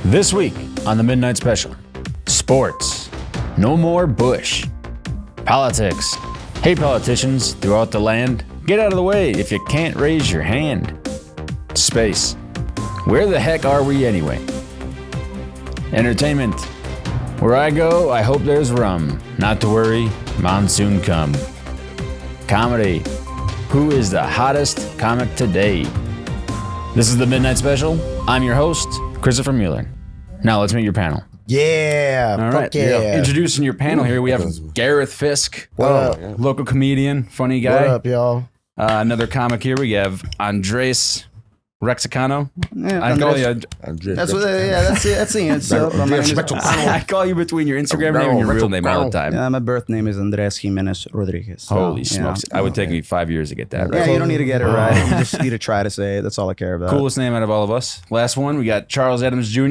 This week on the Midnight Special, sports, no more Bush, politics, hey politicians throughout the land, get out of the way if you can't raise your hand, space, where the heck are we anyway? Entertainment, where I go, I hope there's rum, not to worry, monsoon come. Comedy, who is the hottest comic today? This is the Midnight Special. I'm your host, Christopher Mueller. Now let's meet your panel. Yeah. All right. Yeah. Introducing your panel here, we have Gareth Fisk, What up? local comedian, funny guy. What up, y'all? Another comic here, we have Andres Rexicano. Yeah, I call you. that's what. That's it. That's the answer. I call you between your Instagram name and your real name all the time. Yeah, my birth name is Andres Jimenez Rodriguez. Holy smokes! I would take me 5 years to get that right. Yeah, you don't need to get it right. You just need to try to say it. That's all I care about. Coolest name out of all of us. Last one, we got Charles Adams Jr.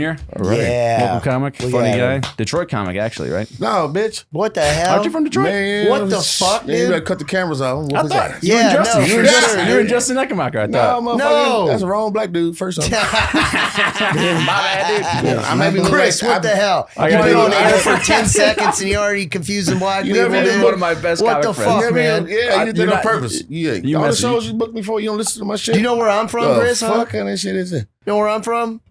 Yeah. Local comic, Look funny at guy, Detroit comic actually, right? No, bitch. What the hell? Aren't you from Detroit? Man, What the fuck, man, you dude? better cut the cameras off. What I was thought that? you were Yeah, Justin. no, you were for Justin. sure. You were Justin Eckenmacher, I No, thought. motherfucker. No. That's a wrong black dude. First off. My bad, dude. I may be Chris, like, what the hell? I You've gotta been be- on air for 10 seconds and you're already confusing black You people, never dude. been one of my best What comic the friends. fuck, Yeah, man? man. Yeah, you did you're it on not- purpose. Yeah, you all the messy. shows you booked me for, you don't listen to my shit. Do you know where I'm from, the Chris? Huh? fuck kind of shit is it? You know where I'm from?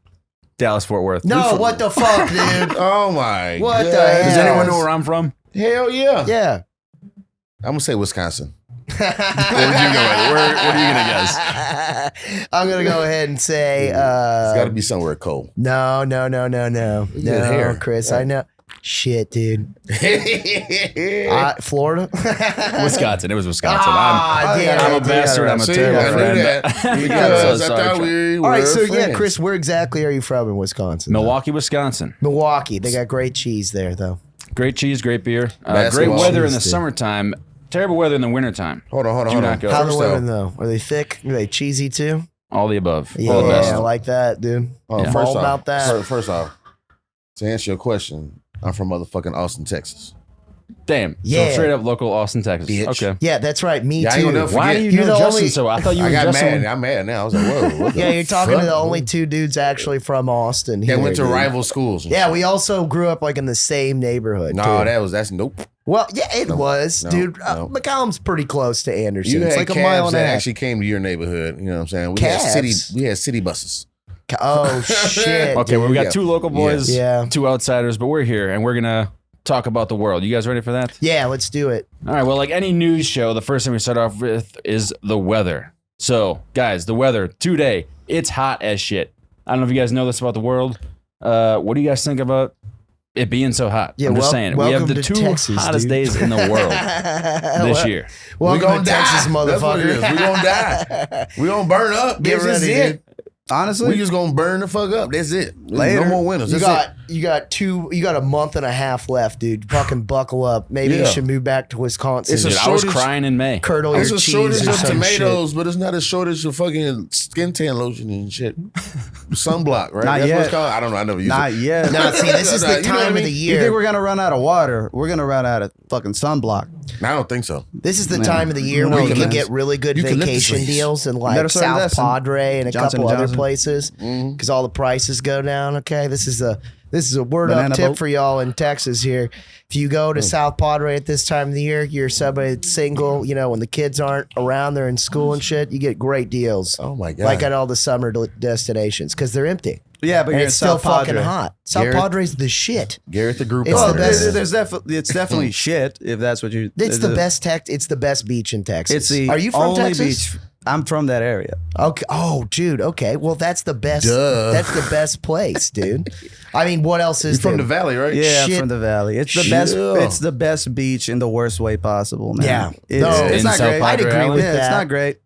Dallas, Fort Worth. No, what the fuck, dude? Oh my What the God. hell? Does anyone know where I'm from? Hell yeah. Yeah. I'm gonna say Wisconsin. Where would you go? What are you gonna guess? I'm going to go ahead and say, It's got to be somewhere cold. no, hair. Chris, I know. Shit, dude. Florida? Wisconsin. It was Wisconsin. Ah, damn I'm a it, dude. bastard. I'm a See, terrible I knew friend. that I'm because so I sorry, thought Chuck. we were All right, so yeah, friends. Chris, where exactly are you from in Wisconsin? Milwaukee, Wisconsin. Milwaukee. They got great cheese there, though. Great cheese, great beer. Great Basketball. weather in the Cheese, dude. summertime. Terrible weather in the wintertime. Hold on. Do not go. How the First women, off- though? Are they thick? Are they cheesy, too? All the above. Yeah, All the best. I like that, dude. Oh, Yeah. first All off, about that. First off, to answer your question, I'm from motherfucking Austin, Texas. Damn. Yeah. So straight up local Austin, Texas. Bitch. Okay. Yeah, that's right. Me, Yeah, I ain't too. gonna never Why do you You're know the Justin only- so? I thought you were I got Justin. mad. I'm mad now. I was like, whoa. What the Yeah, you're talking to fuck? the only two dudes actually from Austin. That here, went to dude. rival schools. and Yeah, shit. we also grew up like in the same neighborhood. No, too. that's nope. Well, yeah, it was, no, dude. no. McCollum's pretty close to Anderson. You It's had like a cabs mile and a that half. actually came to your neighborhood. You know what I'm saying? Cabs? We had city buses. Oh shit. Okay, well, we got Yeah. two local boys, Yeah. two outsiders, but we're here and we're going to talk about the world. You guys ready for that? Yeah, let's do it. All right, well, like any news show, the first thing we start off with is the weather. So, guys, the weather today, it's hot as shit. I don't know if you guys know this about the world. What do you guys think about it being so hot? Yeah, I'm just saying. We have welcome the to two Texas, hottest dude. days in the world this year. Welcome we gonna to Texas, die. That's what it is. motherfucker. We gonna die. We gonna burn up. Get This is ready, it. dude. Honestly, We just gonna burn the fuck up. That's it. Later. No more winners. You That's got a month and a half left, dude. Fucking buckle up. Maybe you Yeah. should move back to Wisconsin. It's a Dude, I was shortage- crying in May. Curdle It's your a cheese shortage or of some tomatoes, but it's not a shortage of fucking skin tan lotion and shit. Sunblock, right? Not That's yet. what it's called. I don't know. I never used not it. yet. shit. No, see, this is the You know what I time of mean? the You think year. we're gonna run out of water? We're gonna run out of fucking sunblock. I don't think so. This is the Man. time of the year Who where you knows, can man? get really good Eucalyptus vacation leaves. deals in like Better start South investing. Padre and a Johnson couple & other Johnson. places because all the prices go down. Okay, this is a word Banana up tip boat. for y'all in Texas here. If you go to South Padre at this time of the year, you're somebody that's single. You know, when the kids aren't around, they're in school and shit. You get great deals. Oh my god! Like at all the summer destinations because they're empty. Yeah, but And you're it's in still South Padre. fucking hot. South Garrett- Padre's the shit. Garrett the group. It's the Padre. best. It's definitely shit if that's what you. It's the best It's the best beach in Texas. It's the Are you from only Texas? beach. I'm from that area. Okay. Oh, dude. Okay. Well, that's the best. Duh. That's the best place, dude. I mean, what else is You're from there? the valley, right? Yeah, I'm Shit. from the valley. It's the Shit. best. It's the best beach in the worst way possible, man. Yeah. it's, No, it's in not South great. I'd Padre agree Island? with Yeah, that. it's not great.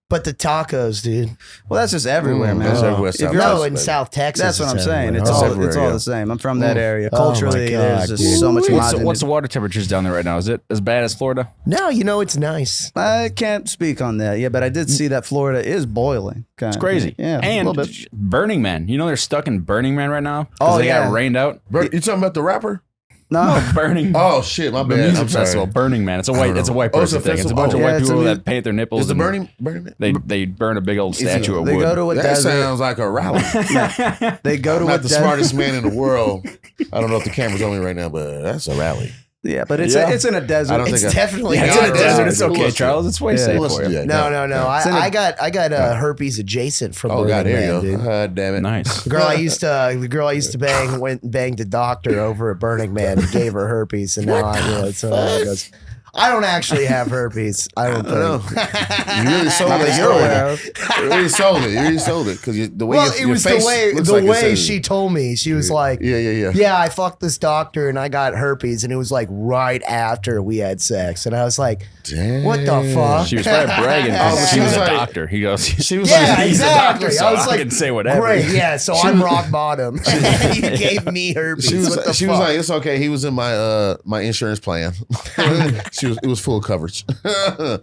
But the tacos, dude. Well, that's just everywhere, man. that's everywhere, If South you're Texas, No, out- in baby. South Texas. that's what I'm it's saying. everywhere. It's Oh. all. everywhere, It's all yeah. the same. I'm from that area. Oh, my Culturally, God, there's just dude. so much. What's the water temperatures down there right now? Is it as bad as Florida? No, you know it's nice. I can't speak on that. Yeah, but I did see that Florida is boiling. It's crazy. Yeah, a And little bit. Burning Man. You know they're stuck in Burning Man right now because Oh, they yeah. got rained out. Bert, you talking about the rapper? No. Burning. Oh shit, my The bad. music I'm sorry. festival, Burning Man. It's a white Oh, person thing. It's a bunch of Yeah, white it's people a- that paint their nipples. Is the and Burning Man? They burn a big old statue of They wood. go to a That desert. sounds like a rally. They go to I'm a not the desert. smartest man in the world. I don't know if the camera's on me right now, but that's a rally. Yeah, but it's Yeah. it's in a desert. I don't It's think definitely it's not in a a desert. rally. It's okay, Charles. It's way Yeah. safe Let's for do you. that. No. It's in a- I got herpes adjacent from Oh Burning god, there Man, you dude. go. Damn it. Nice. The girl I used to bang went and banged the doctor over at Burning Man and gave her herpes, and now so it goes. I don't actually have herpes. I don't think. You really sold Not that that you're aware story. of. You really sold it. You really sold it because the way Well, your it was face the way looks like it says it. she told me. She was like, Yeah. "Yeah, I fucked this doctor and I got herpes," and it was like right after we had sex, and I was like, Damn. "What the fuck?" She was probably bragging Oh, because but she she was was a like- doctor. He goes, She was Yeah, like, he's exactly. a doctor, so I was like, can say whatever. Great, yeah. So I'm rock bottom. You gave me herpes. She was what the she fuck? was like, it's okay. He was in my my insurance plan. It was full coverage.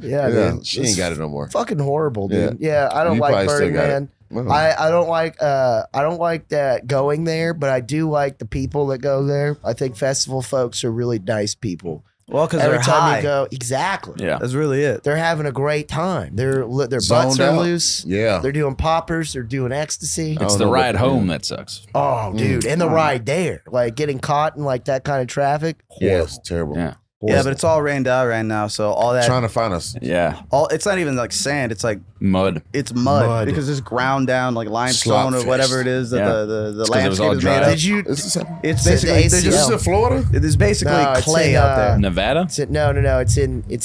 Yeah, dude. She ain't got it no more. fucking horrible, dude. Yeah, I don't You like probably still Burning got Man. it. Well, I don't like that going there, but I do like the people that go there. I think festival folks are really nice people. Well, because Every they're time high. you go, exactly. Yeah. That's really it. They're having a great time. Their butts Zoned are out. loose. Yeah. They're doing poppers. They're doing ecstasy. It's Oh, the no, ride but- home that sucks. Oh, dude, and the ride there, like getting caught in like that kind of traffic. Yeah, it's terrible. Yeah. Yeah, but it's all rained out right now, so all that, Trying to find us. Yeah. it's not even like sand. It's like Mud. it's mud, Mud. because it's ground down like limestone or Slop whatever fest. it is that Yeah. the It's 'cause it was all landscape is dry. made of. Did you? This is It's It's basically an they this just is in Florida. it is basically No, it's clay in, out there. Nevada? No. It's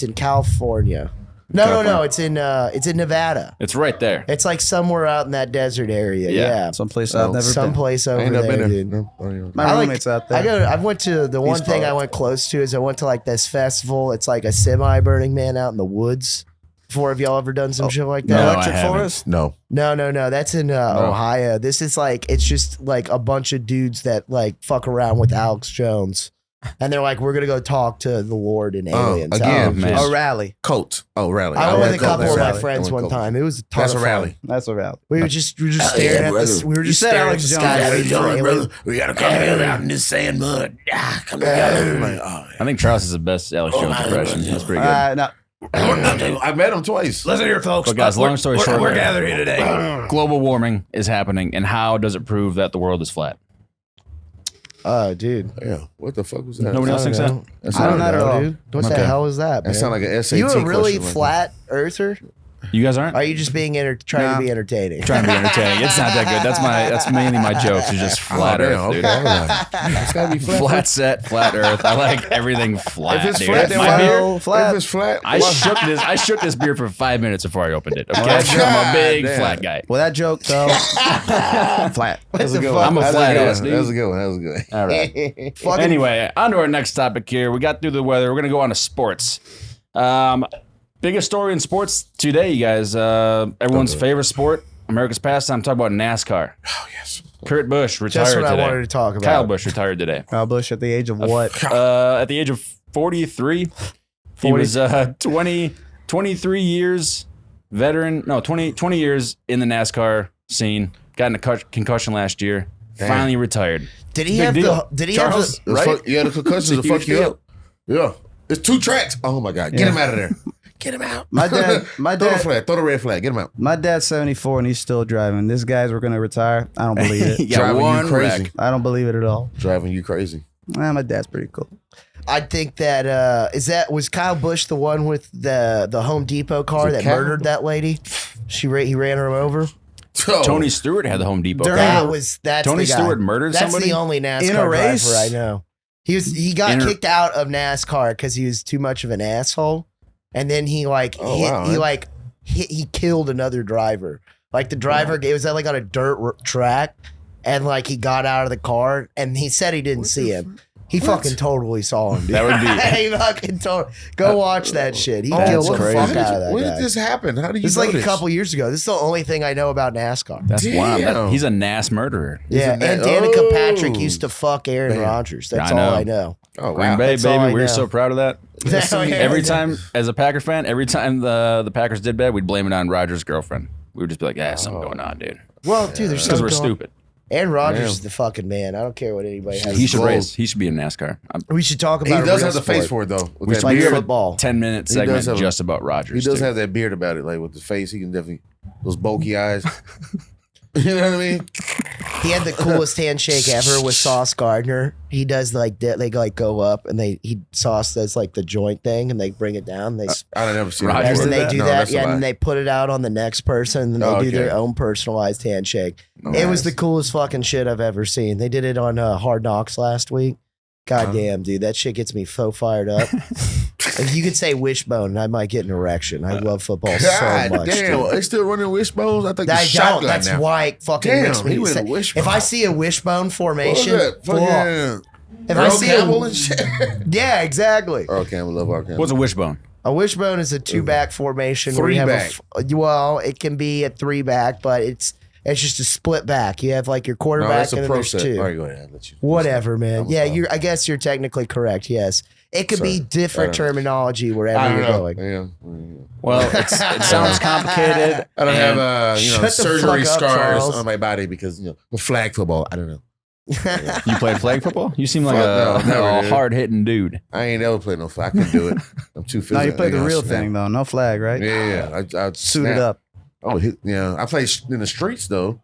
in California. No. It's in Nevada. It's right there. It's like somewhere out in that desert area. Yeah. Yeah. Someplace Oh, I've never been. Someplace I over ain't never there, been there. dude. No, I don't even- My I like- roommate's out there. I went to the one thing I went close to is I went to like this festival. It's like a semi Burning Man out in the woods. Before, have y'all ever done some shit like No, that? I Electric haven't. Forest. No. No. That's in Ohio. This is like, it's just like a bunch of dudes that like fuck around with Alex Jones. And they're like, we're going to go talk to the Lord and aliens. again, Oh, man. A rally. Coat. Oh, rally. I went with a went to couple that of my rally. friends I went one to- time. It was a ton That's of a fun. rally. That's a rally. We were just staring at this. We were just said staring at Alex the Jones. sky. How you waiting for doing, aliens. brother? We gotta come together out in this sand mud. Come together. I'm like, oh, I think Charles is the best Alex Jones impression. That's pretty good. No. I met him twice. Listen here, folks. But guys, long story short, we're gathered here today. global warming is happening, and how does it prove that the world is flat? Oh, dude. Yeah. What the fuck was that? Nobody else I don't thinks that? know. That I sound don't like- know, dude. What the Okay. hell is that, man? That sound like an SAT You a really question right flat earther? You guys aren't? Are you just being trying Nah. to be entertaining? Trying to be entertaining. It's not that good. That's mainly my jokes. It's just there. flat Oh, Earth, damn, dude. okay. I was like, it's gotta be flat. Flat set, flat Earth. I like everything flat. If it's dude. flat, then My why- beer, flat. If it's flat, I why- shook this beer for 5 minutes before I opened it. Okay, Oh, I'm a big God damn. flat guy. Well, that joke though, flat. That's a the good fuck? one. I'm a That's flat good ass one. dude. That was a good one. That was a good one. All right. Fucking Anyway, on to our next topic here. We got through the weather. We're gonna go on to sports. Biggest story in sports today, you guys. Everyone's favorite sport, America's pastime. Talk about NASCAR. Oh yes. Kurt Busch retired Just what I today. wanted to talk about. Kyle Busch retired today. Kyle Busch at the age of what? At the age of 43, he was 23 years veteran. No, 20 years in the NASCAR scene. Got in a concussion last year. Damn. Finally retired. Did he Big have deal. the? Did he Charles? have the? The Right? fuck, yeah, the concussions will It's a fuck huge you deal. up. Yeah. It's 2 tracks. Oh my God. Get him out of there. Get him out. My dad, Throw the flag. Throw the red flag. Get him out. my dad's 74 and he's still driving. This guy's were gonna retire. I don't believe it. Yeah, Driving you one crazy. wreck. I don't believe it at all. Driving you crazy. My dad's pretty cool. I think that was Kyle Busch the one with the Home Depot car Was it that Kyle? murdered that lady. He ran her over. Oh. Tony Stewart had the Home Depot. During- car. That's Tony the guy. Stewart murdered That's somebody? the only NASCAR In a race? driver I know. He got In a- kicked out of NASCAR because he was too much of an asshole, and then he killed another driver. Like the driver, it was like on a dirt track, and like he got out of the car, and he said he didn't see him. He fucking totally saw him, dude. That would be- he fucking go watch that shit. He That's killed the crazy. fuck out of that When guy. did this happen? How did you This is know like a this? couple years ago. This is the only thing I know about NASCAR. That's wild. Damn. He's a NAS murderer. Yeah, a and na- Danica Oh. Patrick used to fuck Aaron Damn. Rodgers. That's I know. all I know. Oh, Green wow. Bay, That's all baby. I We're know. so proud of that. Oh, yeah. Every time, as a Packer fan, every time the Packers did bad, we'd blame it on Rodgers' girlfriend. We would just be like, something going on, dude. Well, dude, there's Because something we're going- stupid. Aaron Rodgers Damn. is the fucking man. I don't care what anybody has. He to should say. race. He should be in NASCAR. We should talk He about. does a have real the face sport. for it though. With It's that like beard. football. 10-minute He segment does have a- just about Rodgers. He does too. have that beard about it, like with the face. He can definitely those bulky eyes. You know what I mean? He had the coolest handshake ever with Sauce Gardner. He does like that. They like go up and Sauce does like the joint thing and they bring it down. They I never seen Rodgers that. and did then they that? do No, that. that's a Yeah, lie. and they put it out on the next person and then they do their Okay. own personalized handshake. Nice. It was the coolest fucking shit I've ever seen. They did it on Hard Knocks last week. God damn, dude, that shit gets me so fired up. If you could say wishbone, I might get an erection. I love football so God much. damn, dude. they still running wishbones? I think I the shotgun don't. That's now. why it fucking Damn, makes me he went say- wishbone. If I see a wishbone What was formation, that? fuck. Fucking If I Earl see Campbell a, and shit. yeah, exactly. Earl Campbell, love Earl Campbell. What's a wishbone? A wishbone is a two-back formation. Where you have Three-back. well, it can be a three-back, but it's just a split back. You have like your No, quarterback that's and a then pro there's set. two. All right, go ahead. I'll let you. Whatever, man. I'm Yeah, sorry. I guess you're technically correct. Yes, it could be Sorry. different I don't- terminology I wherever don't you're know. going. Yeah. Well, it sounds complicated. I don't and- have Shut the surgery fuck up, scars Charles. on my body because with flag football. I don't know. You played flag football? You seem like Fuck no, never a did. hard-hitting dude. I ain't never played no flag. I couldn't do it. I'm too physical. No, you played the I'll real snap. thing though. No flag, right? Yeah. I Suited snap. up. Oh, yeah. I played in the streets though.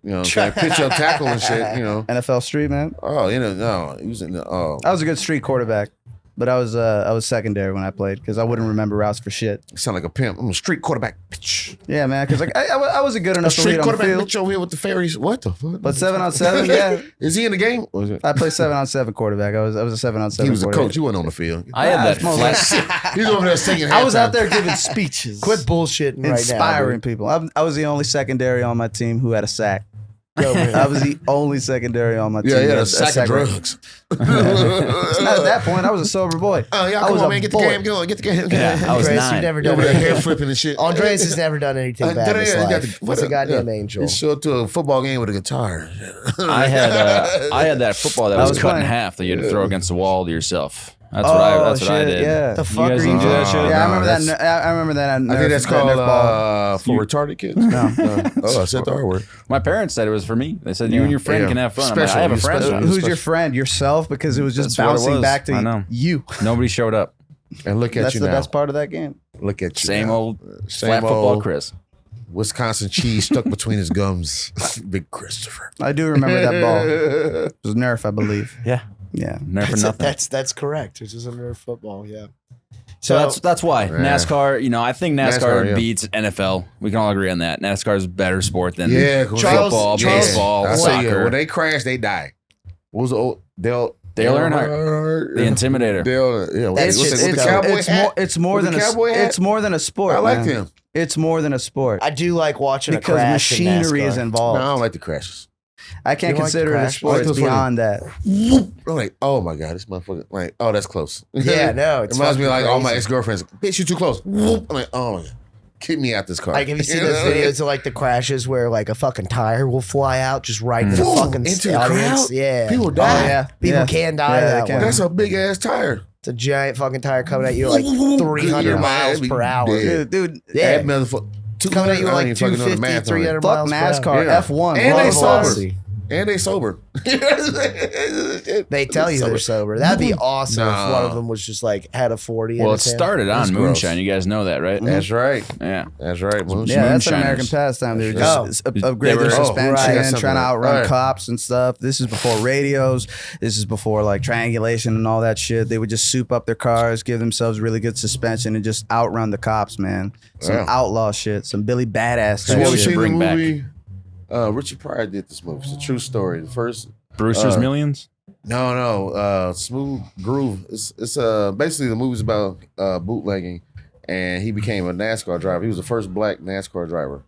You know, what I'm saying? Pitch up tackle and shit. You know. NFL Street, man. Oh, no, he was in the. Oh, I was a good street quarterback, but I was secondary when I played because I wouldn't remember routes for shit. you sound like a pimp. I'm a street quarterback. Bitch. Yeah, man, because like I wasn't good A enough to street lead on the quarterback field. bitch over here with the fairies. What the fuck? But 7-on-7, yeah. Is he in the game? Or is it- I played 7-on-7 quarterback. I was a 7-on-7. He was a quarterback. coach. You weren't on the field. I had that Nah, flag. He's over there singing. I was out halftime. there giving speeches, Quit bullshitting right now. inspiring dude. people. I was the only secondary on my team who had a sack. Go, man. I was the only secondary on my team. Yeah, who yeah, had a sack of drugs. It's not at that point. I was a sober boy. Oh, yeah, I come was on, a man. Get the boy. game going. Get the game going. Yeah, I was Andreas, 9. you've never You done over there hair anything. flipping and shit. Andreas has never done anything bad in his life. He's a goddamn angel. He showed up to a football game with a guitar. I had that football that I was, was cut in playing. half that you had to throw against the wall to yourself. That's what I shit, did. Yeah, The fuck guys are didn't you do that doing? shit? yeah. I No, remember that's- that. I remember that. I think that's called for retarded kids. No. Oh, I said the R word. My parents said it was for me. They said you and your friend Yeah. can have fun. I'm Special. like, I have a You friend. special. Who's your friend? Yourself? Because it was just That's what it bouncing was. back to I know. you. Nobody showed up. And look at That's you the now. best part of that game. Look at you. Same now. old Same flat football old Chris. Wisconsin cheese stuck between his gums. Big Christopher. I do remember that ball. It was Nerf, I believe. Yeah, Yeah. never for nothing. That's correct. It's just under football. Yeah. So that's why NASCAR. You know, I think NASCAR, NASCAR, yeah. beats NFL. We can all agree on that. NASCAR is a better sport than Charles- football, Charles- baseball, I say, soccer. when they crash, they die. What was the old Dale Earnhardt, the Intimidator. Dale, yeah, That's with just the dumb. cowboy It's hat. more. It's more With than the a. cowboy hat? It's more than a sport. I liked man. him. It's more than a sport I do like watching a because crash in machinery is NASCAR. No, involved. I don't like the crashes. I can't You like consider it a crash? sport. Like It's those funny- beyond that. I'm like, oh my god, this motherfucker. Like, oh, that's close. Yeah, no, it it's reminds me of fucking like all my crazy. ex girlfriends. Bitch, you too close. I'm like, oh my god, get me out this car. Like, have you seen those videos of like the crashes where like a fucking tire will fly out just right into the Whoa, fucking into the audience? crowd? Yeah. People die. Oh, yeah. People Yeah. can die Yeah, they that can. way. That's a big ass tire. It's a giant fucking tire coming at you like 300 Yeah. miles per hour. Yeah. Dude. Yeah. That motherfucker. Coming at you I don't like even fucking know the 250, math on it. 300 Fuck miles per hour. NASCAR. Yeah. F1. And they love sober. velocity. And they sober. They tell you they're sober. That'd be awesome if Nah. one of them was just like had a 40. Well, in it his hand. started That's on gross. moonshine. You guys know that, right? That's right. Yeah. That's right. Moonshine. Yeah, that's an Moonshiners. American pastime. They were Oh. just upgrade They their were- suspension, right. That's something trying to like- outrun right. cops and stuff. This is before radios. This is before like triangulation and all that shit. They would just soup up their cars, give themselves really good suspension, and just outrun the cops, man. Some Yeah. outlaw shit, some Billy Badass You type ever we shit. should seen the bring back. movie? Richard Pryor did this movie. It's a true story. The first Brewster's Millions. No, Smooth Groove. It's basically the movie's about bootlegging, and he became a NASCAR driver. He was the first black NASCAR driver,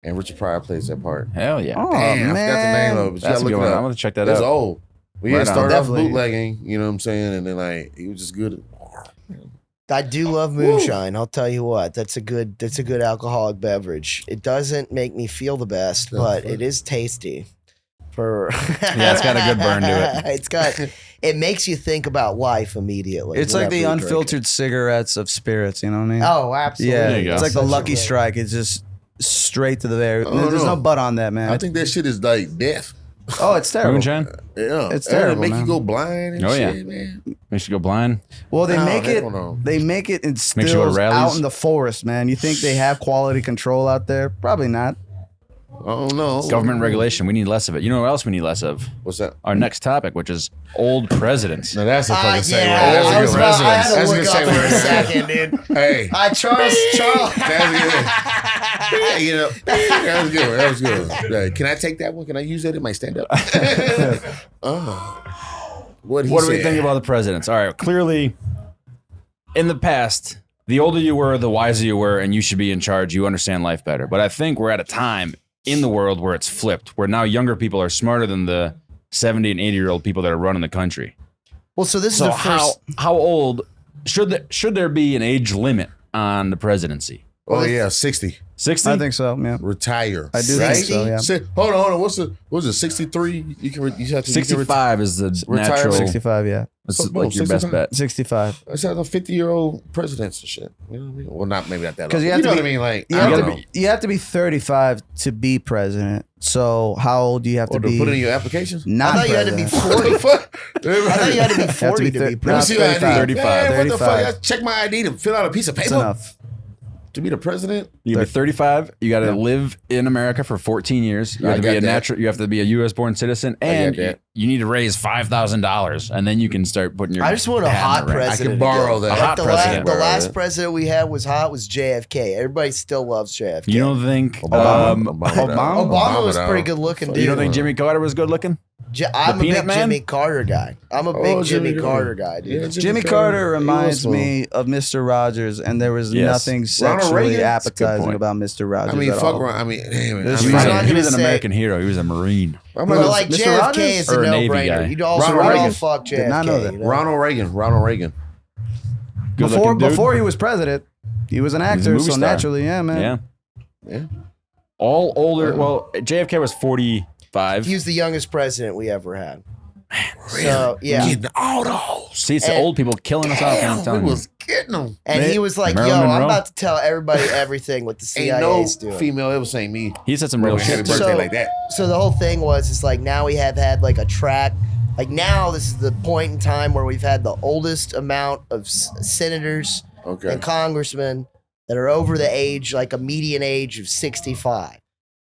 and Richard Pryor plays that part. Hell yeah. Oh, Damn, I forgot the man. name of it. But you That's a gotta good look one. it I'm up. gonna check that It's out. old. We had Right on. started off Definitely. bootlegging, you know what I'm saying, and then like he was just good. I do love moonshine. I'll tell you what. That's a good alcoholic beverage. It doesn't make me feel the best, but it is tasty. Yeah, it's got a good burn to it. It makes you think about life immediately. It's like whenever the you drink it. unfiltered cigarettes of spirits. You know what I mean? Oh, absolutely. yeah. There you go. It's like the Such a Lucky good- Strike. It's just straight to the there. Oh, There's no. no butt on that, man. I think that shit is like death. Oh, it's terrible. Moonshine? Yeah, It's terrible, Make man. you go blind and Oh, yeah. shit, man. Makes you go blind. Well, they No, make hell it. no. They make it in Makes you go to stills rallies? out in the forest, man. You think they have quality control out there? Probably not. Oh no, Government regulation. We need less of it. You know what else we need less of? What's that? Our next topic, which is old presidents. No, that's a fucking segue. Yeah, That's a I good was one. about, I had to That's a look good up in a segue. second, dude. Hey, Charles. that's good. Yeah, you know, that was good. That was good. Can I take that one? Can I use that in my stand-up? What What do we think about the presidents? All right, clearly, in the past, the older you were, the wiser you were, and you should be in charge. You understand life better. But I think we're at a time in the world where it's flipped, where now younger people are smarter than the 70 and 80-year-old people that are running the country. Well, so this So is the first. how old should there be an age limit on the presidency? Oh yeah, 60. 60? I think so. Yeah. Retire. I do right? think so. Yeah. Hold on. What was it? 63? You have to 65 is the retire natural. 65. Yeah. That's No, like your best 65. bet. 65. It's like a 50-year-old presidents and shit. You know what I mean? Well, not maybe not that. 'Cause Because you you have know to what be- I mean. Like You I have, don't to know. be, you have to be 35 to be president. So how old do you have to Or to be? put in your application. Not I thought you had to be president? 40. What the fuck? I thought you had to be 40 to be Let Let me president. see your ID. 35. Man, what the fuck? 35. I check my ID to fill out a piece of That's paper enough. to be the president. You gotta be 35. You got to Yeah. live in America for 14 years. You I have to be got a that. natural. You have to be a U.S. born citizen, and got that. you need to raise $5,000, and then you can start putting your. I just want a hat in hot the ring. president. borrow again. that. Like A hot the president. the last Borrow that. president we had was hot was JFK. Everybody still loves JFK. You don't think? Obama? Obama was though. pretty good looking, dude. You don't think Jimmy Carter was good looking? I'm a Peanut big Man? Jimmy Carter guy. I'm a big Jimmy Carter guy, dude. Yeah, Jimmy Carter reminds me of Mr. Rogers, and there was Yes. nothing Reagan? sexually That's a good appetizing point. about Mr. Rogers. I mean, at fuck all. around. I mean, damn it. This I He mean, was, I'm not he was gonna an say- American hero. He was a Marine. I'm But gonna like Mr. JFK Rogers? is a Or a Navy guy? no-brainer. You'd also Ronald rather Reagan. fuck JFK. Did not know that. you know? Ronald Reagan. Good before looking dude. before he was president, he was an actor, movie so star. naturally, yeah, man. Yeah. Yeah. All older. Well, JFK was 45. He was the youngest president we ever had. So yeah, Getting all those. See, it's the and- old people killing us off. I'm Damn, we telling you. was getting them. and he was like, Marilyn "Yo, I'm Monroe? about to tell everybody everything what the Ain't no CIA's doing." female ever saying me. He said some real Happy shit. birthday So- like that. So the whole thing was, it's like now we have had like a track. Like now, this is the point in time where we've had the oldest amount of senators Okay. and congressmen that are over the age, like a median age of 65,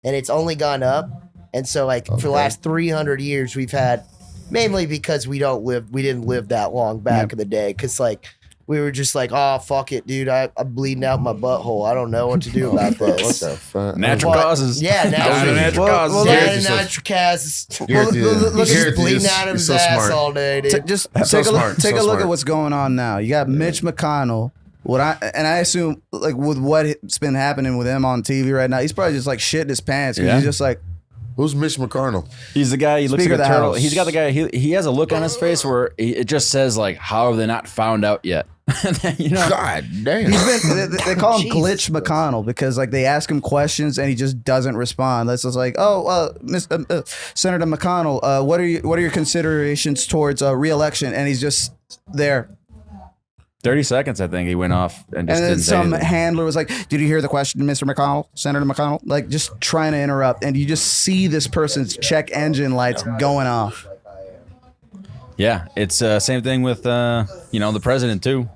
and it's only gone up. And so, like for the Okay. last 300 years, we've had, mainly because we didn't live that long back in the day, because like we were just like, oh fuck it, dude, I'm bleeding out my butthole. I don't know what to do about What this. the fuck? Natural But- causes. Yeah, Down to natural Well, causes. well, Dad Garrett and is so- nitric acid. Garrett is- Look, Garrett he's bleeding is- out of he's his so ass smart. all day, dude. Just So take a look. smart, Take so a look smart. at what's going on now. You got Mitch McConnell. I assume like with what's been happening with him on TV right now, he's probably just like shitting his pants because Yeah. he's just like, Who's Mitch McConnell? He's the guy. He looks Speaker like a of the turtle. House. He's got the guy. He has a look on his face where it just says like, "How have they not found out yet?" You know. God damn. he's been. They call him Jesus Glitch McConnell because like they ask him questions and he just doesn't respond. That's just like, oh, Senator McConnell, what are your considerations towards re-election? And he's just there. 30 seconds, I think he went off and just And then didn't say some anything. handler was like, "Did you hear the question, Mr. McConnell, Senator McConnell?" Like just trying to interrupt, and you just see this person's check engine lights going off. Yeah, it's same thing with the president too.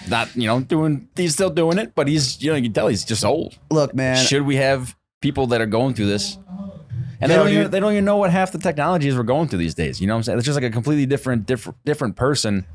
Not doing. He's still doing it, but he's you can tell he's just old. Look, man. Should we have people that are going through this? And Yeah, they don't even know what half the technologies we're going through these days. You know what I'm saying? It's just like a completely different person,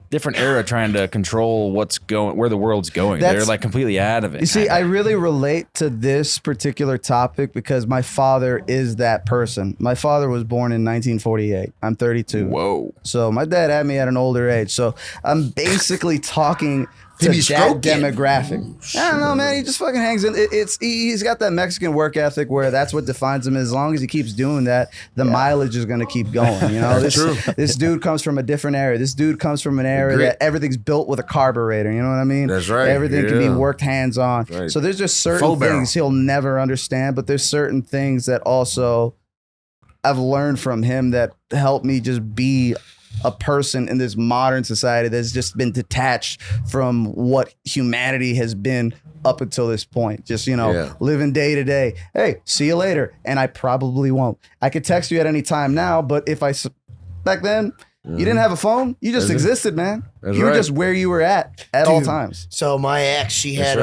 different era trying to control where the world's going. They're That's- like completely out of it. You see, I really relate to this particular topic because my father is that person. My father was born in 1948. I'm 32. Whoa. So my dad had me at an older age. So I'm basically talking to be that stroking. demographic. I don't know, man. He just fucking hangs in. He's got that Mexican work ethic where that's what defines him. As long as he keeps doing that, the mileage is going to keep going. You know, this dude comes from a different area. This dude comes from an area Grit. that everything's built with a carburetor. You know what I mean? That's right. Everything can be Yeah. worked hands on. Right. So there's just certain Full barrel. things he'll never understand, but there's certain things that also I've learned from him that help me just be a person in this modern society that's just been detached from what humanity has been up until this point. Just, living day to day. Hey, see you later. And I probably won't. I could text you at any time now, but if back then, you didn't have a phone. You just existed, man. You were just where you were at all times. So my ex, she had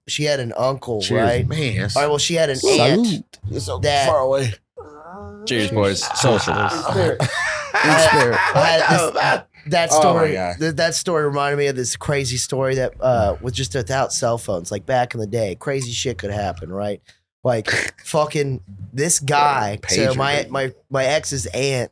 she had an uncle, Cheers, right? man. All right, well, she had an aunt It's so that far away. Cheers, boys. Socials. That Oh, story, my God. that story reminded me of this crazy story that was just without cell phones, like back in the day. Crazy shit could happen, right? Like fucking this guy. So Pager, my ex's aunt,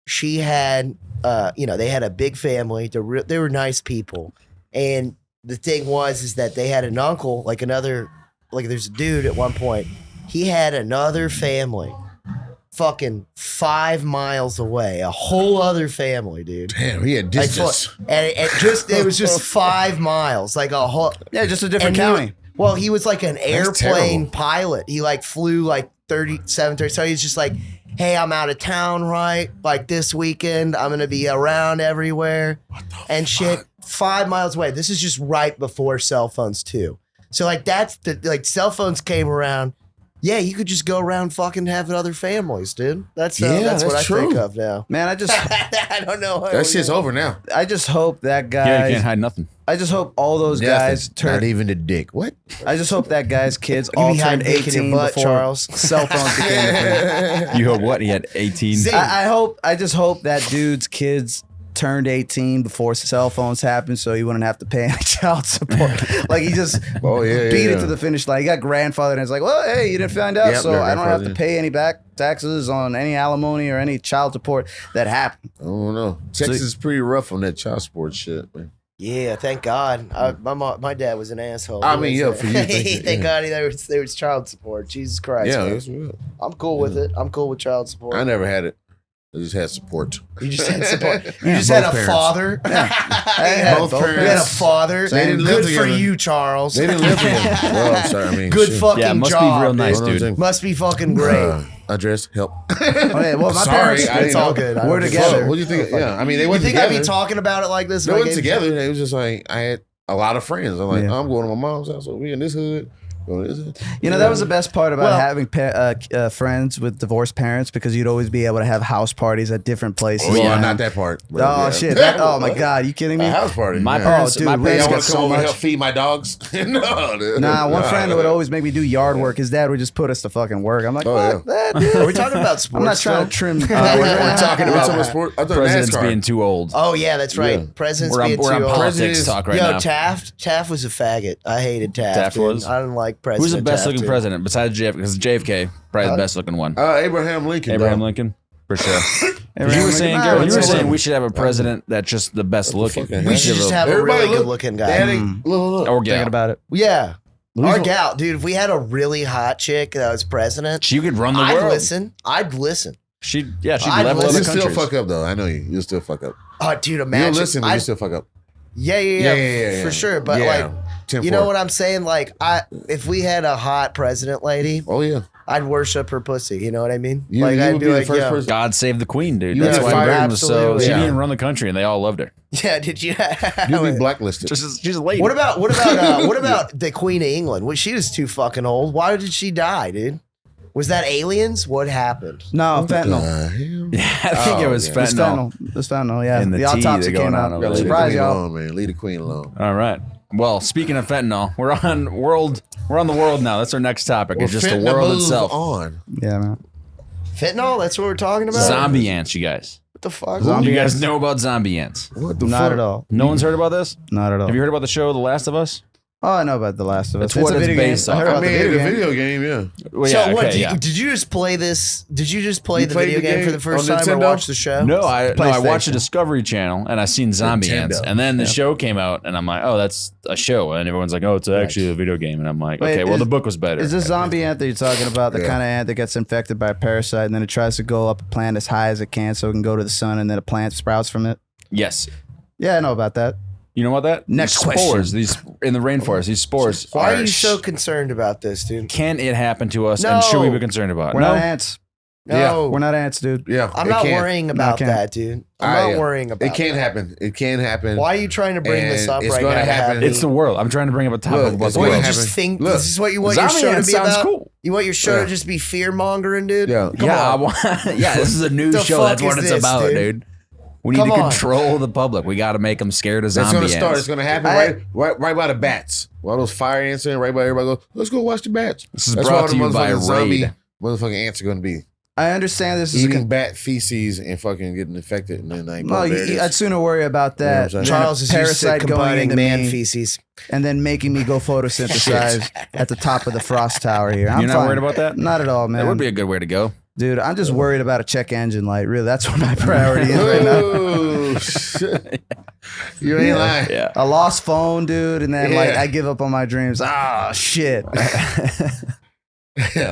she had, they had a big family. They were nice people, and the thing is that they had an uncle, there's a dude at one point. He had another family fucking 5 miles away, a whole other family, dude. Damn, he had distance. And it was just 5 miles, like a whole. Yeah, just a different county. Well, he was like an airplane terrible. pilot. He like flew like 730. So he's just like, hey, I'm out of town, right? Like this weekend, I'm gonna be around everywhere and shit. 5 miles away. This is just right before cell phones too. So like cell phones came around. Yeah, you could just go around fucking having other families, dude. That's what I think of now. Man, I don't know. That shit's over now. I just hope that guy. Yeah, you can't hide nothing. I just hope all those guys Not even the dick. What? I just hope that guy's kids You all be turned hiding dick in your 18 butt, before Charles. cell phones became a thing. You hope what? He had 18. Zing. I just hope that dude's kids turned 18 before cell phones happened, so he wouldn't have to pay any child support. Like he just beat it to the finish line. He got grandfathered, and it's like, well, hey, you didn't find out, Yep, so they're I don't have to grandfathered. pay any back taxes on any alimony or any child support that happened. I don't know. Texas is pretty rough on that child support shit, man. Yeah, thank God. My dad was an asshole. I mean, yeah, for you, Thank God there was child support. Jesus Christ. Yeah, man. it's real. I'm cool with it. I'm cool with child support. I never had it. I just had support. You just had support. You just had a parents. father. Both You had a parents. father. They didn't live Good for together. you, Charles. They didn't live together. Well, I'm sorry. I mean, Good shit. fucking Yeah, it must job. be real nice, Hold on, dude. Must be fucking great. Address, help. Okay, well, my Sorry, parents, I didn't It's all know. good. We're together. What do you think? Yeah, I mean, they You went think together. I'd be talking about it like this? They if I went gave- together. They was just like, I had a lot of friends. I'm like, Yeah. I'm going to my mom's house. So we in this hood. Going to this hood. You know, that was the best part about Well- having friends with divorced parents, because you'd always be able to have house parties at different places. Well, Yeah. not that part. but Oh, yeah. shit. Oh, my God. You kidding me? A house party. My yeah. parents, dude, my we parents Y'all got want to so come over and much. help feed my dogs? No, dude. Nah, one No. friend would always make me do yard work. His dad would just put us to fucking work. I'm like, Oh, fuck that, dude. Are we talking about sports? I'm not trying to still? trim. we're talking about sport. I thought presidents NASCAR. being too old. Oh yeah, that's right. Yeah. Presidents We're on, being we're on too old. politics Presidents- talk right Yo, now. Taft was a faggot. I hated Taft. Taft dude. was? I didn't like President. Who's the best Taft, looking dude. president besides JFK? Because JFK, probably the best looking one. Abraham Lincoln. Abraham dog. Lincoln, for sure. Abraham You were Lincoln? saying, Nah, Garrett, it's you were all saying right. we should have a president that's just the best looking. fucking We should just have a Everybody really look- good looking They guy. had a- look. Or Thinking gal. about it. Yeah. Who's Our the- gal, dude, if we had a really hot chick that was president, She could run the I'd world. listen. I'd listen. She'd I'd level listen. other You still countries. fuck up though. I know you. You still fuck up. Oh, dude, You imagine. don't listen, but you I'd- still fuck up. yeah, for sure. But Yeah. like, 10-4. you know what I'm saying? Like, if we had a hot president lady, Oh yeah. I'd worship her pussy. You know what I mean? You- like, you I'd would be be the like, first yo. person- God save the queen, dude. You That's would why fire- Britain was so. absolutely. She Yeah. didn't run the country, and they all loved her. Yeah, did you? You'll be blacklisted. She's a lady. What about the Queen of England? Well, she was too fucking old. Why did she die, dude? Was that aliens? What happened? No, fentanyl. Hell. Yeah, I think it was yeah. It's fentanyl. fentanyl. It's fentanyl, yeah. And the tea autopsy they're going came on out. over there. Leave the Surprise, queen y'all. alone, man. Leave the queen alone. All right. Well, speaking of fentanyl, we're on the world now. That's our next topic. It's just the Finna world move itself. on. Yeah, man. Fentanyl? That's what we're talking about? Zombie ants, you guys. What the fuck? You guys know about zombie ants? What the Not fuck? at all. No one's heard about this? Not at all. Have you heard about the show The Last of Us? Oh, I know about The Last of Us. That's what a it's video game. based I heard off. about I mean, the the video game. video game, yeah. Well, So yeah, what? okay, yeah. Did you just play this? Did you just play You the played video the game for game the first on time or Nintendo? watch the show? No, I watched PlayStation. a Discovery Channel and I seen zombie Nintendo. ants, and then the show came out, and I'm like, oh, that's a show, and everyone's like, oh, it's actually a video game, and I'm like, Wait, okay, well, is- the book was better. Is this zombie ant that you're talking about the Yeah. kind of ant that gets infected by a parasite and then it tries to go up a plant as high as it can so it can go to the sun and then a plant sprouts from it? Yes. Yeah, I know about that. You know what that? Next These spores, these in the rainforest, these spores. Why are you so concerned about this, dude? Can it happen to us? And should we be concerned about it? We're No. not ants. No. We're not ants, dude. Yeah, I'm it not can't. worrying about can't. that, dude. I'm not worrying about It can that. happen. It can happen. Why are you trying to bring this And up it's right gonna now? to happen. have me- It's the world. I'm trying to bring up a topic Look, about it's the What, gonna you world. happen. just think Look, this is what you want your Zombie show to Ant be sounds about? cool. You want your show Yeah. to just be fear mongering, dude? Yeah. Come Yeah, I on. want, yeah. This is a new The show. fuck That's what is it's this, about, dude? dude. We need Come to on. control the public. We got to make them scared of That's zombie gonna start. ants. It's gonna happen right by the bats. While those fire ants in, right by everybody goes, let's go watch the bats. This is That's brought why to you by motherfucking zombie Raid. motherfucking ants are gonna be I understand this is a eating bat feces and fucking getting infected, and then like, no, there it is. I'd sooner worry about You know what I'm that. saying? than Charles a is used to parasite going combining into man me feces. and then making me go photosynthesize at the top of the frost tower here. I'm You're not fine. worried about that? Not at all, man. That would be a good way to go. Dude, I'm just worried about a check engine light. Really, that's what my priority is right now. Oh, shit. You ain't lying. Yeah. A lost phone, dude, and then like Yeah. I give up on my dreams. Ah, shit.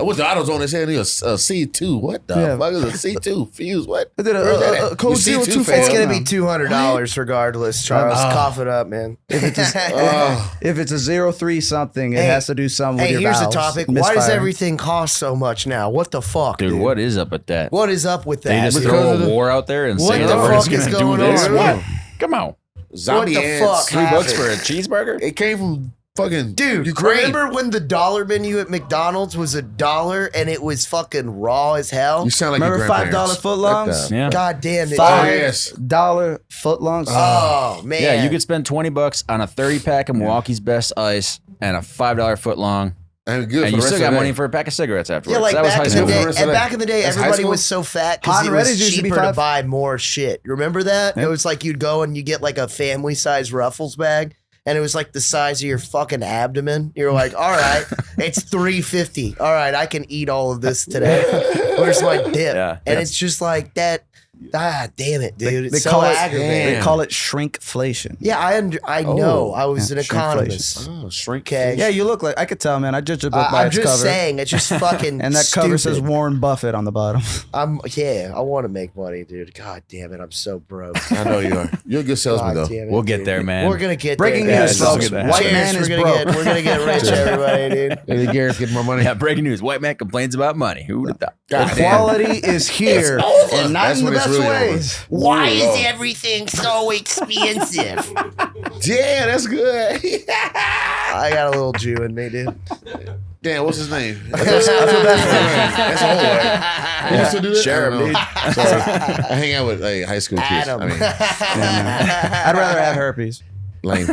What's the AutoZone? They said it's a C2. What the Yeah. fuck is a C2 fuse? What? I did Where's that at? a code You see 024. two-phase? It's gonna No. be $200 regardless, Charles. Oh. Cough it up, man. Oh, If it's a 03 something, it Hey, has to do something with Hey, your here's valves. the topic. Why does Misfiring. everything cost so much now? What the fuck, Dude, what is up with that? What is up with They that? just dude? throw Because of a the- war out there and What say the that we're just fuck is going to do going this? on? What? Come on. zombie What the ants. fuck? $3 for a happened? cheeseburger? It came from fucking Dude, Ukraine. remember when the dollar menu at McDonald's was $1 and it was fucking raw as hell? You sound like Remember your $5 grandparents. footlongs? What the- Yeah. God damn it. Oh, dude. yes. $5 footlongs. Oh, man. Yeah, you could spend $20 on a 30-pack of Milwaukee's Best Ice and a $5 footlong, And good and you you still got money for a pack of cigarettes afterwards. Yeah, like that was back high in school. the day. Rest of And that. back in the day, That's high everybody school? was so fat Hot because it and was Ready's used to be cheaper to $5. buy more shit. You remember that? It was like you'd go and you get like a family size Ruffles bag, and it was like the size of your fucking abdomen. You're like, all right, it's $3.50. All right, I can eat all of this today. Where's my dip? Yeah. And it's just like that. Ah, damn it, dude. They It's so call it aggravating. they call it shrinkflation. Yeah, I know. I was yeah, an shrinkflation. economist. Oh, shrink. Okay. Yeah, you look like I could tell, man. I judge a book by I'm its just cover. saying, it's just fucking And that cover says stupid. Warren Buffett on the bottom. Yeah, I want to make money, dude. God damn it, I'm so broke. I know you are. You're a good salesman, God though. damn it, We'll get dude. there, man. We're gonna get Breaking there. news, Yeah, folks. it's gonna White happen. man Cheers, is we're gonna broke. Get, we're gonna get rich, everybody, dude. Maybe Garrett's getting more money. Yeah, breaking news. White man complains about money. Who would have thought? God damn. Equality is here, and not That's in the when it's best really over. ways. Why Ooh, is Lord. everything so expensive? Damn, that's good. I got a little Jew in me, dude. Damn, what's his name? I feel bad for him. That's a whole right? You still do that? Sheriff, I don't know. dude. Sorry. I hang out with like high school kids. Adam. I mean, I'd rather have herpes. lame.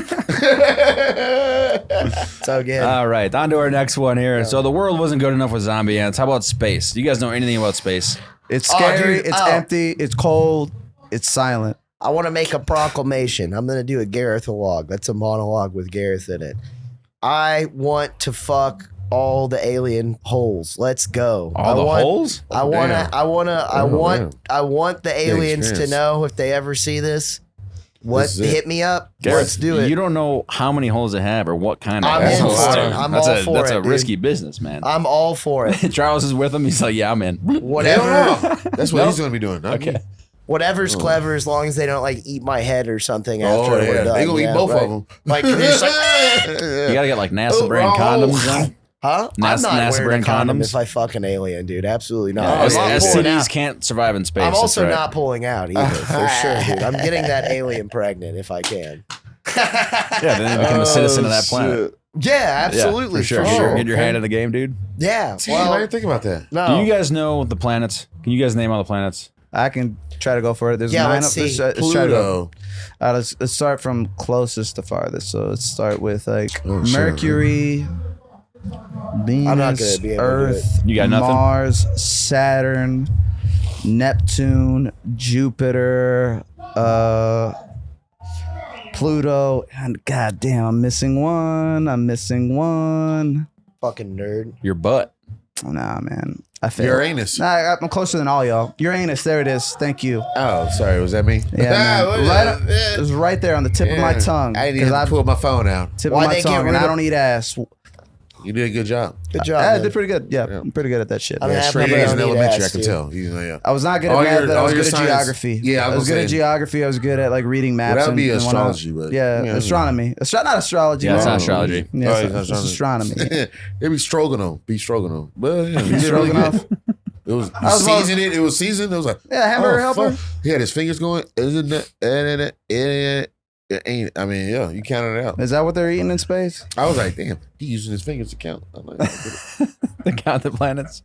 So good. All right, on to our next one here. So the world wasn't good enough with zombie ants. How about space? Do you guys know anything about space? It's Oh, scary. dude. It's Oh. empty. It's cold. It's silent. I want to make a proclamation. I'm gonna do a Gareth-a-log. That's a monologue with Gareth in it. I want to fuck all the alien holes. Let's go. All the holes? I wanna. damn. I wanna. I Oh, want. man. I want the aliens to experience. know if they ever see this. What This is it. hit me up? Gareth, Let's do it. You don't know how many holes they have or what kind of I'm in holes. for it. dude. I'm that's all a, for that's it, a dude. risky business, man. I'm all for it. Charles is with him. He's like, yeah, I'm in. Whatever. Hell no. That's what No? he's gonna be doing. Not Okay. me. Whatever's clever, as long as they don't like eat my head or something after Oh we're yeah, done. they gonna eat Yeah, both right. of them. Like, they're just like, You gotta get like NASA Oh, brand oh. condoms. Then. huh? I'm not NASA wearing brand a condom condoms? if I fuck an alien, dude. Absolutely not. Yeah, I'm not pulling STDs out. can't survive in space. I'm that's also right. not pulling out either, for sure, dude. I'm getting that alien pregnant if I can. Yeah, then you become a citizen of that planet. Yeah, absolutely. Yeah, for sure. for Get sure. your hand in the game, dude. Yeah. Damn, I Well, didn't think about that. no. Do you guys know the planets? Can you guys name all the planets? I can try to go for it. There's Yeah, 9 let's up. see. Let's try to go. Pluto. Let's start from closest to farthest. So let's start with like Oh, shit. Mercury, Venus, I'm not gonna be able to do Earth, You got nothing? Mars, Saturn, Neptune, Jupiter, Pluto, and goddamn, I'm missing one. fucking nerd. Your butt. Nah, man, I failed. Uranus. Nah, I'm closer than all y'all. Uranus, there it is. Thank you. Oh, sorry. Was that me? Yeah, man. It was right there on the tip of my tongue. I didn't Because even I pull my phone out. tip Why'd of my they get tongue, rid and I of- don't eat ass. You did a good job. Good job. I man. did pretty good. Yeah, Yeah. I'm pretty good at that shit. I mean, Yeah, I straight probably A's in don't need elementary. I ass, can dude. tell. You know, yeah. I was not good at All math, your- but I all was your good at science- geography. Yeah, I I was was good gonna at say- geography. I was good at like reading maps. Well, that would be and whatnot. astrology, but yeah, yeah, astronomy. Not astrology. Yeah, it's no. not astrology. Yeah, Oh, it's, yeah, it's astronomy. It'd be Stroganoff. Be Stroganoff. But yeah, you did really Stroganoff. good. was was seasoned. It was seasoned. It was like hamburger helper. fuck. He had his fingers going. Isn't that? It ain't. I mean, yeah, you counted it out. Is that what they're eating in space? I was like, damn, he using his fingers to count. I'm like, To count the planets.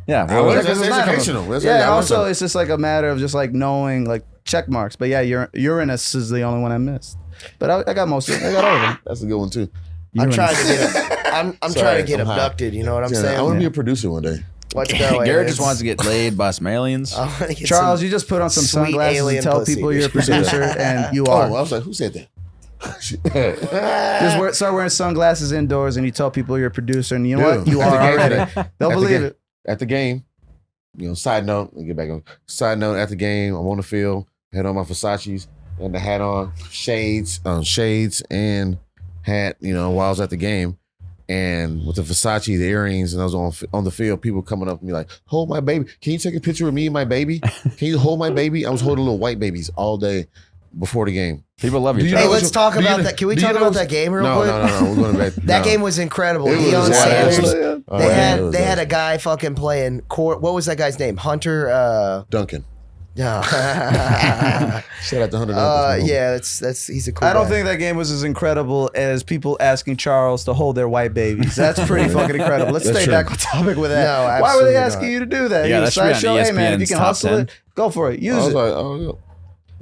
Yeah, I was, Because that's it's not- educational. That's Yeah, and I also learned it's just like a matter of just like knowing like check marks. But yeah, Uranus is the only one I missed. But I got most of it. I got all of them. that's a good one too. I'm trying to get. I'm Sorry, trying to get I'm high. abducted. You know what I'm Yeah, saying? I want to be a producer one day. Let's go. Garrett aliens. just wants to get laid by some aliens. I wanna get Charles, some- you just put on some sweet sunglasses and alien tell pussy. people you're a producer, and you Oh, I are. was like, who said that? Start wearing sunglasses indoors, and you tell people you're a producer, and you know what? Dude, You at are the game already. today. They'll At the believe game. it. At the game, side note, let me get back on. Side note, at the game, I'm on the field, had on my Versace's and the hat on, shades and hat, while I was at the game. And with the Versace, the earrings, and I was on the field, people coming up to me like, hold my baby. Can you take a picture of me and my baby? Can you hold my baby? I was holding little white babies all day before the game. People love you. Do you Hey, know Charles. let's talk do you about know- that. Can we do you talk know about what's- that game real No, quick? no. We're going back. That no. game was incredible. It was Deion wild. Sanders. Oh, They yeah, it had was they had nice. a guy fucking playing court. What was that guy's name? Hunter. Duncan. No. Shout out to Hunter Duncan. Yeah, that's he's a cool. I don't guy. think that game was as incredible as people asking Charles to hold their white babies. That's pretty fucking incredible. Let's That's stay true. back on topic with that. No, Why were they absolutely asking not. you to do that? Yeah, You that should be on sideshow? Hey man, if you ESPN's can top hustle 10. it, go for it. I Use was it. like, oh, yeah.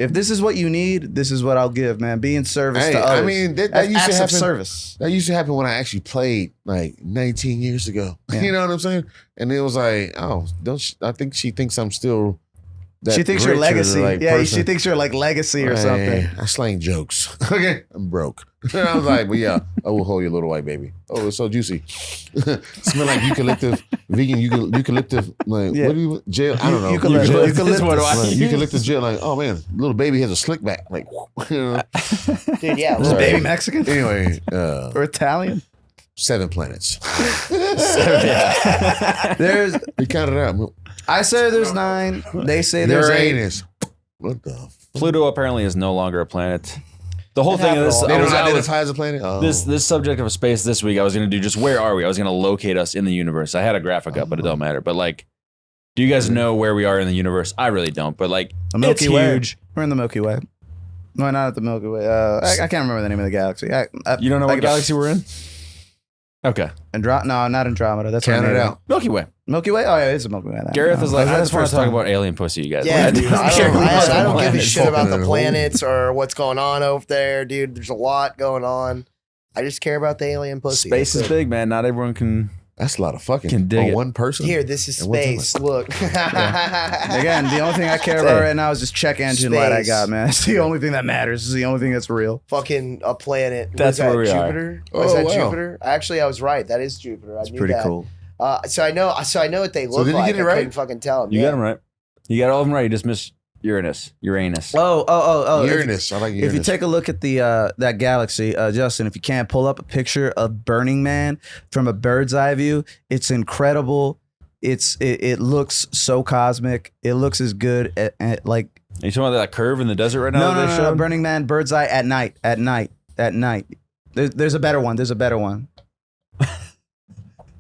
If this is what you need, this is what I'll give, man. Be in service Hey, to others. I mean, that That's used to acts of happen. service. That used to happen when I actually played like 19 years ago. Yeah. You know what I'm saying? And it was like, oh, I think she thinks I'm still. That She thinks you're rich or, legacy. like, Yeah, person. she thinks you're like legacy or Hey, something. I slang jokes. Okay, I'm broke. And I was like, but yeah, I will hold your little white baby. Oh, it's so juicy. Smell like eucalyptus, vegan eucalyptus. Like, Yeah. what do you jail? I don't know. Eucalyptus. Eucalyptus. What do I Like, use? eucalyptus jail. Like, oh man, little baby has a slick back. Like, dude. Yeah, Is Sorry. baby Mexican Anyway, or Italian? 7 planets. There's, We counted out. I say there's 9. They say there's 8. Uranus. What the? Pluto apparently is no longer a planet. The whole thing of this, happened They I don't was- I was- identify as a planet. Oh. this subject of space this week, I was going to do just where are we? I was going to locate us in the universe. I had a graphic up, but it don't matter. But like, do you guys know where we are in the universe? I really don't. But like, The Milky it's Way. huge. We're in the Milky Way. No, not at the Milky Way. I can't remember the name of the galaxy. You don't know what galaxy we're in? Okay, No, not Andromeda. That's Count her it name. out. Milky Way. Milky Way. Oh yeah, it's a Milky Way. Now. Gareth is like, That I was just want first to talk time. about alien pussy, you guys. Yeah, Like, dude. I care don't, about I don't give a planets. shit about the Fucking planets or what's going on over there, dude. There's a lot going on. I just care about the alien pussy. Space That's is it. big, man. Not everyone can. That's a lot of fucking Can dig on it. one person. Here, this is And what's in space. Look. Again, the only thing I care about right now is this check engine light I Space. got, man. It's the only thing that matters. It's the only thing that's real. Fucking a planet. That's Was that where we are. Jupiter? Was Oh, that wow. Jupiter? Actually, I was right. That is Jupiter. I knew Pretty that. cool. So I know what they look did you like. get it I right? couldn't fucking tell them. You got them right. You got all of them right. You just missed Uranus. Oh. Uranus. I like Uranus. If you take a look at the that galaxy, Justin, if you can't pull up a picture of Burning Man from a bird's eye view, it's incredible. It looks so cosmic. It looks as good at like Are you talking about that curve in the desert right now? no, that they showed? Burning Man bird's eye at night. There's a better one. There's a better one.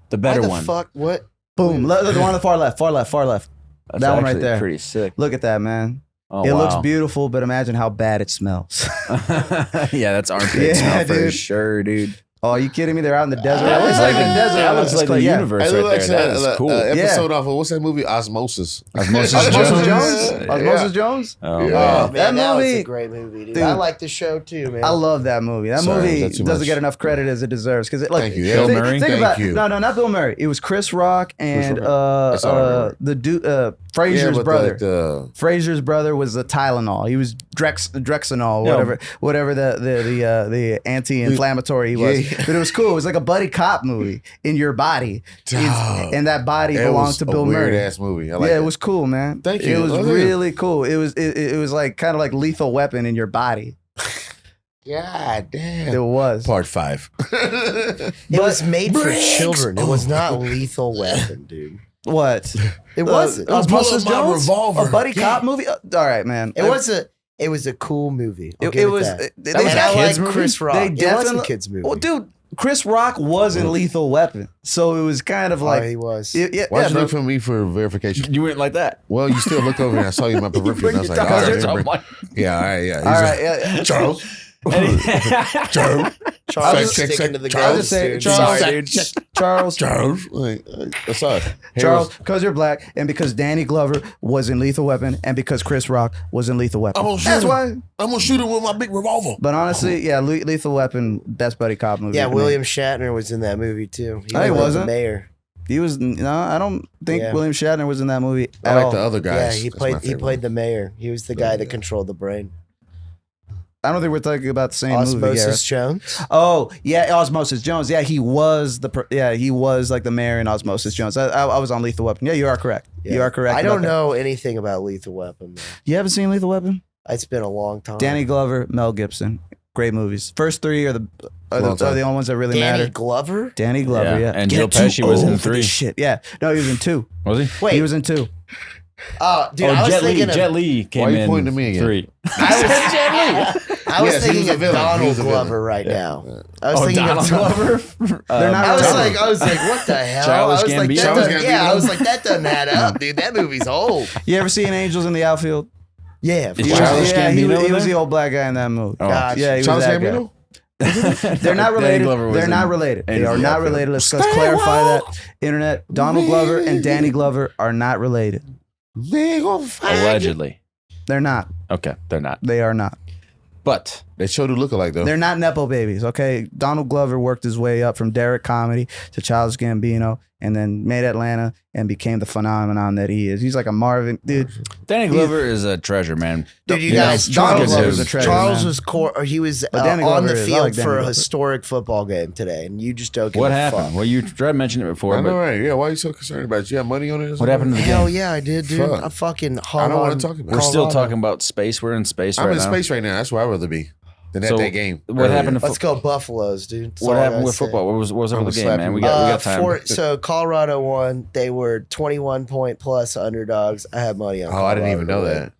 The better Why the one. fuck? What? Boom. The one on the far left. That's that one right actually there. Pretty sick. Look at that, man. Oh, It wow. looks beautiful, but imagine how bad it smells. Yeah, that's armpit Yeah, smell for dude. sure, dude. Oh, are you kidding me? They're out in the desert. That looks like in the desert. that I looks was like the yeah. universe Hey, right look, there. That is cool. episode off of what's that movie? Osmosis. Osmosis Osmosis Jones? Jones. Osmosis Jones. Oh, Yeah. Oh man. man, that was movie- a great movie, dude. Dude. I like the show too, man. I love that movie. That Sorry, movie was that too doesn't much? get enough credit as it deserves because it like Thank you. Bill think, Murray? think Thank about you. no, not Bill Murray. It was Chris Rock and That's all I remember. the dude Fraser's but brother. like the Fraser's brother was the Tylenol. He was Drexenol, Yeah. whatever the anti-inflammatory he was. Yeah. But it was cool. It was like a buddy cop movie in your body, Dog. and that body it belonged was to a Bill weird Murray. ass movie. I like Yeah, it. it was cool, man. Thank you. It was Oh, yeah. really cool. It was like kind of like Lethal Weapon in your body. God damn. It was. Part 5. it was made for children. It was not Lethal Weapon, dude. What? It wasn't. Osmosis Pull up my Jones? revolver. A buddy Yeah. cop movie? All right, man. It was a cool movie. I'll It give was. that. They And I a like kid's movie? Chris Rock. They It was a definitely- kids movie. Well, dude, Chris Rock was in Lethal Weapon, so it was kind of like he was. Yeah, Why'd you bro. look for me for verification? You went like that. Well, you still looked over and I saw you in my periphery. And I was like, all right, Oh, bring- my- yeah, all right, yeah. All right, yeah. Charles. Charles. Charles is Check, sticking to the I'll guns, just say dude. Charles. Sorry, dude. Charles. Like, I saw it. Charles, because you're black, and because Danny Glover was in Lethal Weapon, and because Chris Rock was in Lethal Weapon. That's why. I'm gonna shoot him with my big revolver. But honestly, yeah, Lethal Weapon, best buddy cop movie. Yeah, to me. William Shatner was in that movie too. No, he was wasn't. the mayor. He was. No, I don't think Yeah. William Shatner was in that movie I at like all. the other Yeah, guys. he That's my played favorite. the mayor. He was the guy that controlled the brain. I don't think we're talking about the same movie. Osmosis Garrett. Jones. Oh yeah, Osmosis Jones. Yeah, he was he was like the mayor in Osmosis Jones. I was on Lethal Weapon. Yeah, you are correct. Yeah. You are correct. I about don't that. know anything about Lethal Weapon. Man. You haven't seen Lethal Weapon? It's been a long time. Danny Glover, Mel Gibson, great movies. First three are the Long time. only ones that really Danny matter. Glover. Danny Glover, yeah. And Get Joe too Pesci was in old for this 3. Shit, yeah. No, he was in 2. Was he? Wait, He was in 2. dude, I was Jet Li. thinking of. Jet Li came Why you in pointing to me again? 3. I was Yes, he thinking was a of villain. He Donald was a villain. Glover right now. I was thinking Donald of Glover. They're not I was related. like, what the hell? Childish I was like, Gambino. that Childish doesn't- yeah, Gambino. I was like, that doesn't add up, dude. That movie's old. You ever seen Angels in the Outfield? Yeah, Is He Childish was, yeah, he Gambino was, he in was there? the old black guy in that movie. Oh. Gotcha. Yeah, he was Charles that guy. Gambino? They're not Danny related. Glover was They're in not related. They Angels are in the not Outfield. related. Let's clarify that. Internet. Donald Glover and Danny Glover are not related. They gonna find Allegedly. They're not. Okay, they're not. They are not. But They showed who look alike though. They're not Nepo babies, okay? Donald Glover worked his way up from Derek Comedy to Childish Gambino and then made Atlanta and became the phenomenon that he is. He's like a Marvin, dude. Danny Glover is a treasure, man. Dude, you You know, guys, Donald Charles, Glover's a treasure, Charles man. was he was But Danny on Glover the is. I field like Danny for a Glover. historic football game today, and you just don't give What a happened? fuck. Well, you tried to mention it before, I know, but right? Yeah, why are you so concerned about it? You have money on it? or what something? happened to the Hell game? yeah, I did, dude. Fuck. I fucking I don't want to talk about We're it. still talking about space. We're in space I'm right in now. space right now. That's where I'd rather be than at So, that game. What earlier. happened to Let's go Buffaloes, dude. That's What all I happened gotta with say. football? What was up I'm with the gonna game, slap man? you. We got time. So Colorado won. They were 21 point plus underdogs. I had money on. Oh, I didn't Colorado even know to win. that.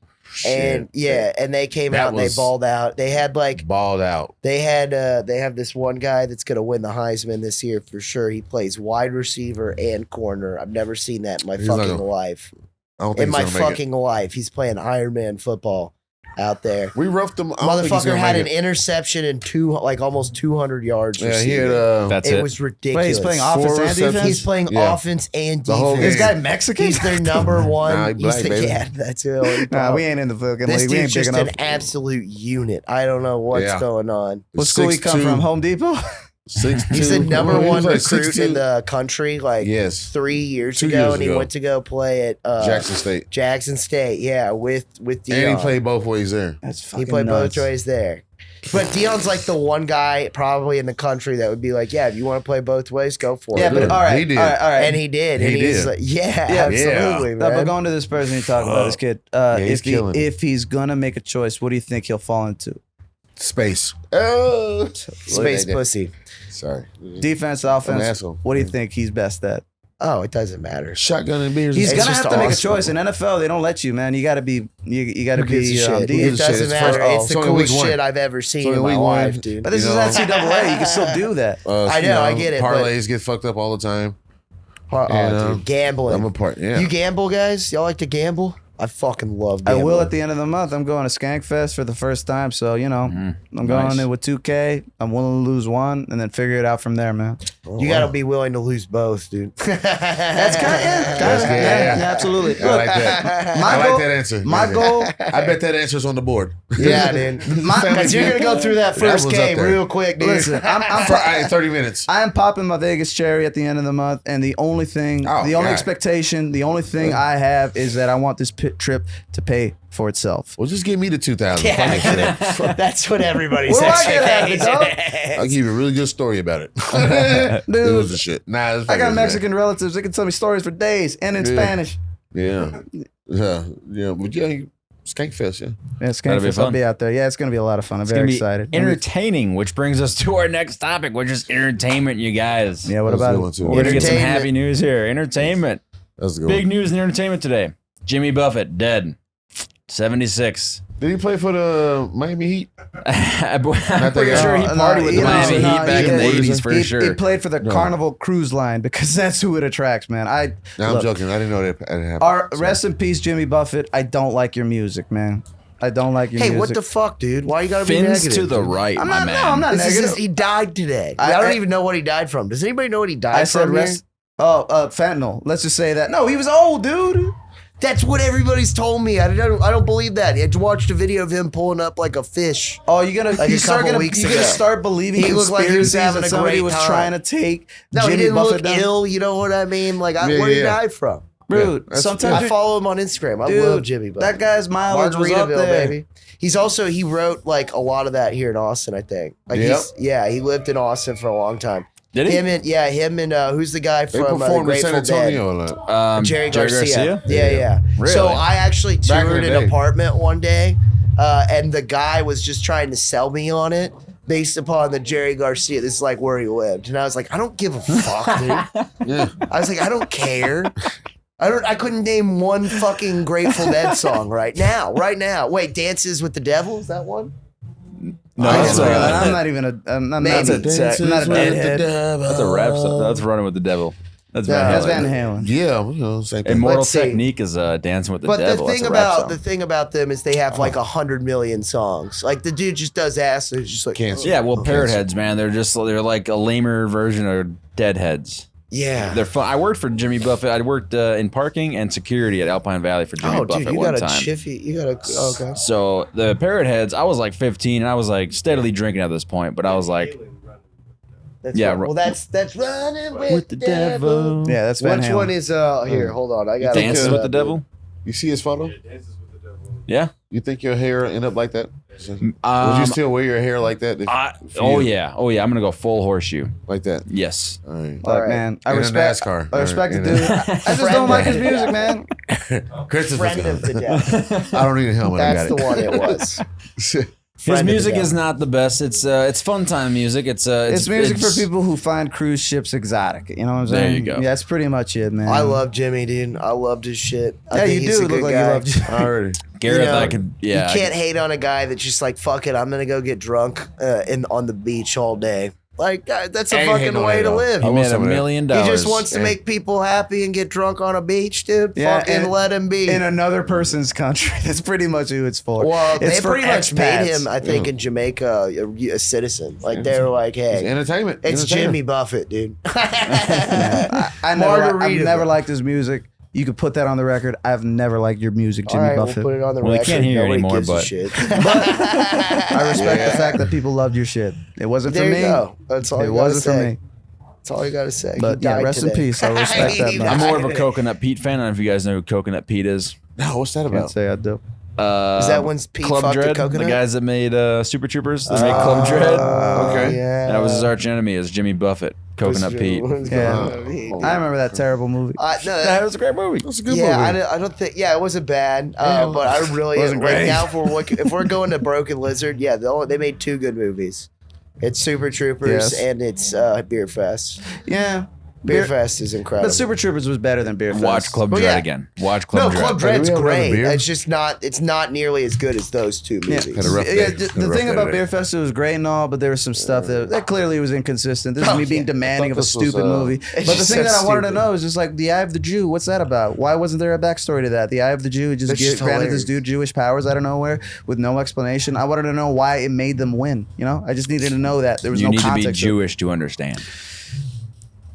And yeah, and they came That out and they was- balled out. They had like Balled out. they have this one guy that's gonna win the Heisman this year for sure. He plays wide receiver and corner. I've never seen that in my He's not fucking gonna- life. I don't think In my he's gonna make fucking life, he's playing Iron Man football out there. it. We roughed him. I don't think he's Motherfucker gonna had make an it. interception and almost 200 yards. Yeah, he receiving. had. That's it it. was ridiculous. Wait, he's playing offense Four and receptions. defense? He's playing Yeah. offense and The whole defense. This guy Mexican? He's their number one. Nah, he he's black, the baby. cat. That's who. Nah, we ain't in the fucking This league. We ain't dude's big just enough. an absolute unit. I don't know what's Yeah. going on. What school he come 6'2", from? Home Depot? 6'2". He's the number He was one like recruit 6'2". in the country, like Yes. 3 years 2 ago, years and he ago. went to go play at Jackson State. Jackson State, yeah, with Dion. And he played both ways there. That's He fucking played nuts. both ways there. But Dion's like the one guy probably in the country that would be like, yeah, if you want to play both ways, go for Yeah, it. but all right, He did. all right. And he did. He and he's did. like, yeah, Yeah. absolutely, No, but man. going to this person you talking about, this kid, he's killing it. if he's gonna make a choice, what do you think he'll fall into? Space. Oh. Space pussy. Sorry. Defense, I'm an offense. asshole. What do you think he's best at? Oh, it doesn't matter. Shotgun and beers. He's It's gonna just have to make a awesome. choice. In NFL, they don't let you, man. You gotta be. You gotta Who gives be. a shit? deep. It gives a shit? doesn't It's matter. first- It's the it's only coolest week one. shit I've ever seen only in my week one. life, dude. But this You is know? NCAA. You can still do that. I know, I get it, but- Parlays get fucked up all the time. Oh, Yeah. dude, gambling. I'm a part. Yeah. You gamble, guys? Y'all like to gamble? I fucking love I gambling. will at the end of the month. I'm going to Skankfest for the first time, so you know I'm going Nice. in with 2K. I'm willing to lose one and then figure it out from there, man. You gotta be willing to lose both, dude. That's kind of That's good, yeah. absolutely. I like that. My I goal- like that answer. My Yeah. goal. I bet that answer's on the board. Yeah, dude. Because you're gonna go through that first was up game there. real quick, dude. Listen, I'm For 30 minutes. I am popping my Vegas cherry at the end of the month, and the only thing, Oh, the only God. expectation, the only thing I have is that I want this trip to pay for itself. Well, just give me the 2,000. Yeah. That's what everybody's What do I get out of it, expectation I'll give you a really good story about it. Dude, It was the shit. Nah, it's I got fucking Mexican relatives. They can tell me stories for days and in Yeah. Spanish. Yeah. Yeah. But yeah, Skankfest, yeah. Yeah, it's That'll be I'll fun. be out there. Yeah, it's gonna be a lot of fun. I'm It's very gonna be excited. entertaining, which brings us to our next topic, which is entertainment, you guys. Yeah, what That's a about good it? one, too. We're gonna get some Entertainment. happy news here. Entertainment. That's a good Big one. news in entertainment today. Jimmy Buffett dead. 76. Did he play for the Miami Heat? I'm pretty sure he partied with the Miami Heat back in the 80s for sure. He played for the Carnival Cruise Line because that's who it attracts, man. I'm joking. I didn't know that happened. Rest in peace, Jimmy Buffett. I don't like your music, man. I don't like your music. Hey, what the fuck, dude? Why you gotta be Fins negative? to the right, I'm my not, man. no, I'm not negative. He died today. I don't even know what he died from. Does anybody know what he died from? Fentanyl. Let's just say that. No, he was old, dude. That's what everybody's told me. I don't believe that. I watched a video of him pulling up like a fish. Oh, you're gonna Like you a couple gonna weeks start believing He looked like he was having a somebody great was time. trying to take No, Jimmy he didn't Buffett look down. ill. You know what I mean? Like, where he died from? Dude, Yeah, sometimes I follow him on Instagram. I love Jimmy Buffett. that guy's mileage was up Margaritaville, there. baby. He wrote like a lot of that here in Austin, I think. Like he lived in Austin for a long time. Did he? Him and who's the guy They from the performed in San Grateful Dead? Antonio a lot. Jerry Garcia. Yeah. Yeah. Really? So I actually Back in toured the an day. apartment one day, and the guy was just trying to sell me on it based upon the Jerry Garcia. This is like where he lived, and I was like, I don't give a fuck, dude. Yeah. I was like, I don't care. I couldn't name one fucking Grateful Dead song right now. Wait, Dances with the Devil? Is that one? No, I'm not even a. I'm not Maybe. a deadhead. That's a rap song. That's Running with the Devil. That's Van That's Halen. Van Halen. Yeah, same thing. Immortal Let's see. Technique is Dancing with the But Devil. the That's thing a rap about song. the thing about them is they have like 100 million songs. Like the dude just does acid. It's just like Cancer. Yeah, well, Parrot Heads, man, they're like a lamer version of Deadheads. yeah. They're fun. I worked for Jimmy Buffett. I worked in parking and security at Alpine Valley for Jimmy Oh, Buffett dude, you one got a time. chiffy. You got a. Oh, okay. So the Parrot Heads, I was like 15 and I was like steadily drinking at this point, but I was like, That's Yeah, right. Well, that's running with, with the devil. Yeah, that's Van Which Halen. one is here? Hold on, I got Dances with the Devil? You see his photo? Yeah. You think your hair end up like that? Would you Um, still wear your hair like that? oh yeah. I'm gonna go full horseshoe. Like that? Yes. All right. Look, Alright. man, I In a respect. NASCAR. I respect the Or- dude. I just don't like his music, man. Christopher's Friend of the Devil. I don't need a helmet. That's I the got one. It was. it. His Friend of the music is Devil. not the best. It's fun time music. It's It's for people who find cruise ships exotic. You know what I'm There saying? you go. Yeah, that's pretty much it, man. I love Jimmy, dude. I loved his shit. I Yeah, think you he's do a look good like guy. you love Jimmy. Already. Gareth. You know, I could. Yeah. You can't hate on a guy that's just like, fuck it, I'm gonna go get drunk on the beach all day. Like that's a Ain't fucking hating on way that, to though. live. He I want made $1 some of that. million. He just wants to Yeah. make people happy and get drunk on a beach, dude. Yeah, Fucking and- let him be. in another person's country. That's pretty much who it's for. Well, it's they for pretty much made expats. him, I think, in Jamaica a citizen. Like they were like, It's hey, entertainment. it's Entertainment. Jimmy Buffett, dude. I've Margarita. never liked his music. You could put that on the record. I've never liked your music, All Jimmy right, Buffett. we'll put it on the Well, they record. can't hear you Nobody anymore, gives a but- shit. I respect the fact that people loved your shit. It wasn't There for you me. go. That's all It you gotta wasn't for say. me. That's all you gotta say. But He yeah, died rest in today. peace. I respect that, He man. I'm more of a died. Coconut Pete fan. I don't know if you guys know who Coconut Pete is. No, what's that Can't about? say I do. Is that when Pete Club fucked a Dread? The coconut? guys that made Super Troopers. They made Club Dread. Okay. Yeah. That was his arch enemy, is Jimmy Buffett. Coconut Pete. Yeah. I remember that terrible movie. No, That was a great movie. That's a good yeah, movie. I don't think. Yeah, it wasn't bad. But I really Wasn't right great. now. If we're going to Broken Lizard, yeah, they made two good movies. It's Super Troopers Yes. and it's Beer Fest. Yeah. Beer Fest is incredible. But Super Troopers was better than Beer Fest. Watch Club Well, Dread yeah. again. Watch no, Club Dread. Club Dread's we have another great. beer? It's just not. It's not nearly as good as those two Yeah. movies. Had a rough day. Yeah, Had a the rough thing day about today. Beer Fest, it was great and all, but there was some stuff that clearly was inconsistent. This is Oh, me being yeah. demanding I of a thought this was, stupid movie. It's But the just thing so that I wanted to stupid. know is just like the Eye of the Jew. What's that about? Why wasn't there a backstory to that? The Eye of the Jew just That's just granted this hilarious. dude Jewish powers out of nowhere with no explanation. I wanted to know why it made them win. You know, I just needed to know that there was You no need to context. be it. Jewish to understand.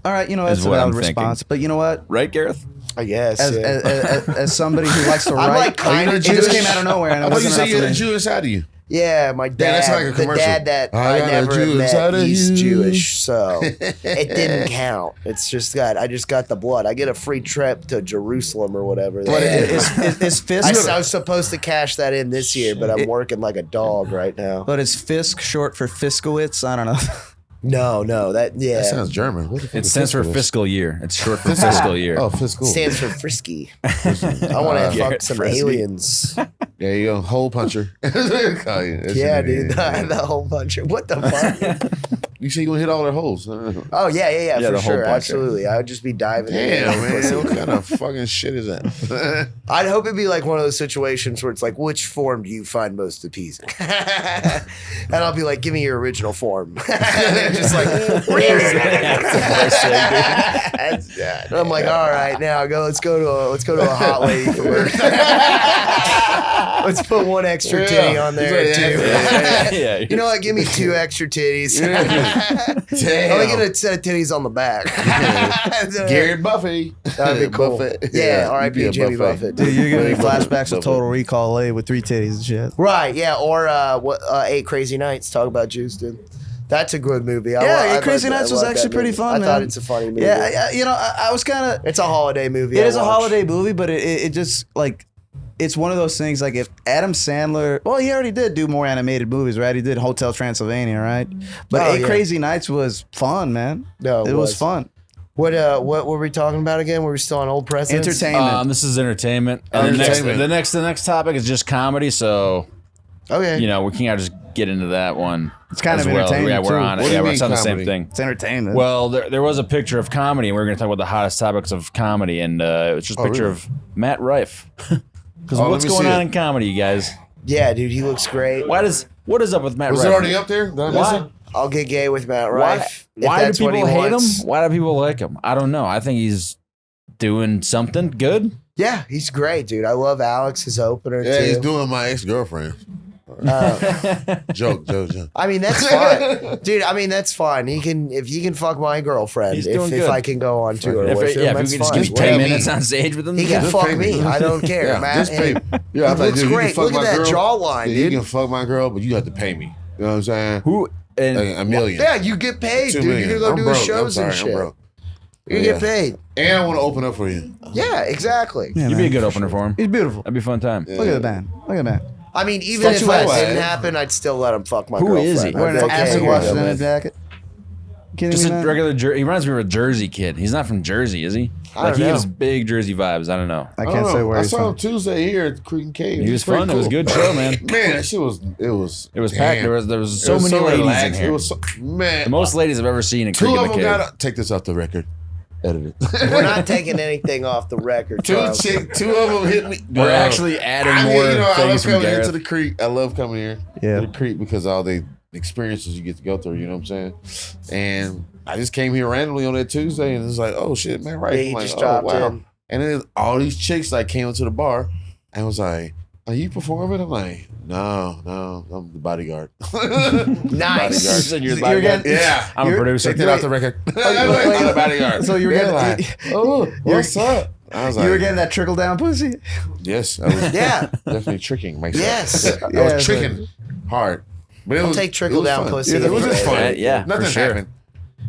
All right, you know Is that's a what valid I'm thinking. response. But you know what? Right, Gareth? I guess. As, yeah. as somebody who likes to I'm write, like kinda it just Jewish. came out of nowhere and I it thought you wasn't said enough you for had a me. Jew inside of you. Yeah, my dad. that's like a the commercial. dad that I I got a never Jew inside met, of he's you. Jewish, so it didn't count. It's just I just got the blood. I get a free trip to Jerusalem or whatever. But is Fisk? I was supposed to cash that in this year, but I'm working like a dog right now. But is Fisk short for Fiskowitz? I don't know. No, that That sounds German. What the fuck It is stands for fiscal? fiscal year. It's short for fiscal year. Oh, fiscal. stands for frisky. I want to fuck Garrett some Frisky. aliens. There you go. Hole puncher. Yeah, dude, the whole bunch of what the fuck. You say you gonna hit all their holes? Oh yeah, the for whole sure, bucket. absolutely. I would just be diving. Damn, in. man, what kind of fucking shit is that? I'd hope it'd be like one of those situations where it's like, which form do you find most appeasing? And I'll be like, give me your original form. And they're just like, and I'm like, all right, now let's go to a hot lady for work. Let's put one extra titty on there too. Yeah. You know what? Give me 2 extra titties. Damn. I'll get a set of titties on the back. Gary Buffett. That'd be cool. Buffett. Yeah, you'd be R.I.P. a Jimmy Buffett. Dude, you're giving me Buffett. flashbacks of Total Recall A with 3 titties and shit. Right, yeah, or 8 Crazy Nights. Talk about Juice, dude. That's a good movie. Yeah, 8 Crazy Nights was actually pretty fun, man. I thought it's a funny movie. Yeah, you know, I was kind of. It's a holiday movie. It is a holiday movie, but it just like. It's one of those things like if Adam Sandler, well, he already did do more animated movies, right? He did Hotel Transylvania, right? But Oh, 8 yeah. Crazy Nights was fun, man. No, it was fun. What were we talking about again? Were we still on old precedents? Entertainment. This is entertainment. And Entertainment. the next topic is just comedy. So Okay. you know we can't just get into that one. It's kind as of well. entertainment, Yeah, we're too. on What it. do Yeah, you we're mean on the same comedy? thing. It's entertainment. Well, there was a picture of comedy, and we were going to talk about the hottest topics of comedy, and it's just a picture really? of Matt Rife. Because Oh, what's let me going see on it. in comedy, you guys? Yeah, dude, he looks great. What is up with Matt Was Rife? it already up there? Did I miss Why? it? I'll get gay with Matt Why, Rife. if why do that's what people he hate wants. him? Why do people like him? I don't know. I think he's doing something good. Yeah, he's great, dude. I love Alex, his opener Yeah, too. he's doing my ex-girlfriend. Joke. I mean, that's fine, dude. I mean, that's fine. If he can fuck my girlfriend, He's if doing good. I can go on tour If with it, him, yeah, if that's you could just fine. give me What do 10 you minutes mean? on stage with him, He can Just fuck pay me. me. I don't care, Yeah, man. just pay me. Yeah, I He thought, looks dude, you great. can fuck Look at my that girl. jawline, Yeah, dude. You can fuck my girl, but you have to pay me. You know what I'm saying? who and Like $1 million. Yeah, you get paid, 2 dude. million. You're gonna I'm go do broke. his shows I'm and sorry, shit. I'm broke. You Yeah. get paid. And I want to open up for you. Yeah, exactly. Yeah, you'd be a man. good opener for him. He's beautiful. That'd be a fun time. Look at the band. Look at the band. I mean, even Fuck if you that anyway. didn't happen, I'd still let him fuck my Who girlfriend. is he? I'd Wearing be an like, acid "Hey, wash yeah, in man." a jacket. Kidding Just me, a man? regular. He reminds me of a Jersey kid. He's not from Jersey, is he? I Like don't he know. gives big Jersey vibes. I don't know. I I can't don't say know. where I he's saw him from. Tuesday here at Creek and Cave. He was pretty fun. It was a cool. good show, man. Man, that shit was. It was packed. damn. There was It so was many ladies relaxed. in here. It was so, man. The most ladies I've ever seen in Two Creek of and them the Cave. got. Take this off the record. Edit it. We're not taking anything off the record, Two Charles. of them hit me. We're actually adding I mean, more you know, I love things from coming here Gareth. to the creek. I love coming here Yeah. to the creek because all the experiences you get to go through. You know what I'm saying? And I just came here randomly on that Tuesday, and it's like, oh shit, man, right? Yeah, I'm you like, just oh, dropped wow. in. And then all these chicks like came into the bar and was like, "Are you performing?" I'm like, "No, I'm the bodyguard." Nice. You said you're the You're bodyguard? getting- Yeah, I'm a You're- producer. take that off the record. I'm the bodyguard. So you're Yeah, getting, like, oh, what's up? I was like, you were getting that trickle down pussy? yes, I was Yeah. definitely tricking myself. Yes. I Yeah, was tricking hard. But it I'll was, take trickle it was down fun. pussy It was any just day. fun. Yeah, Nothing for sure. happened.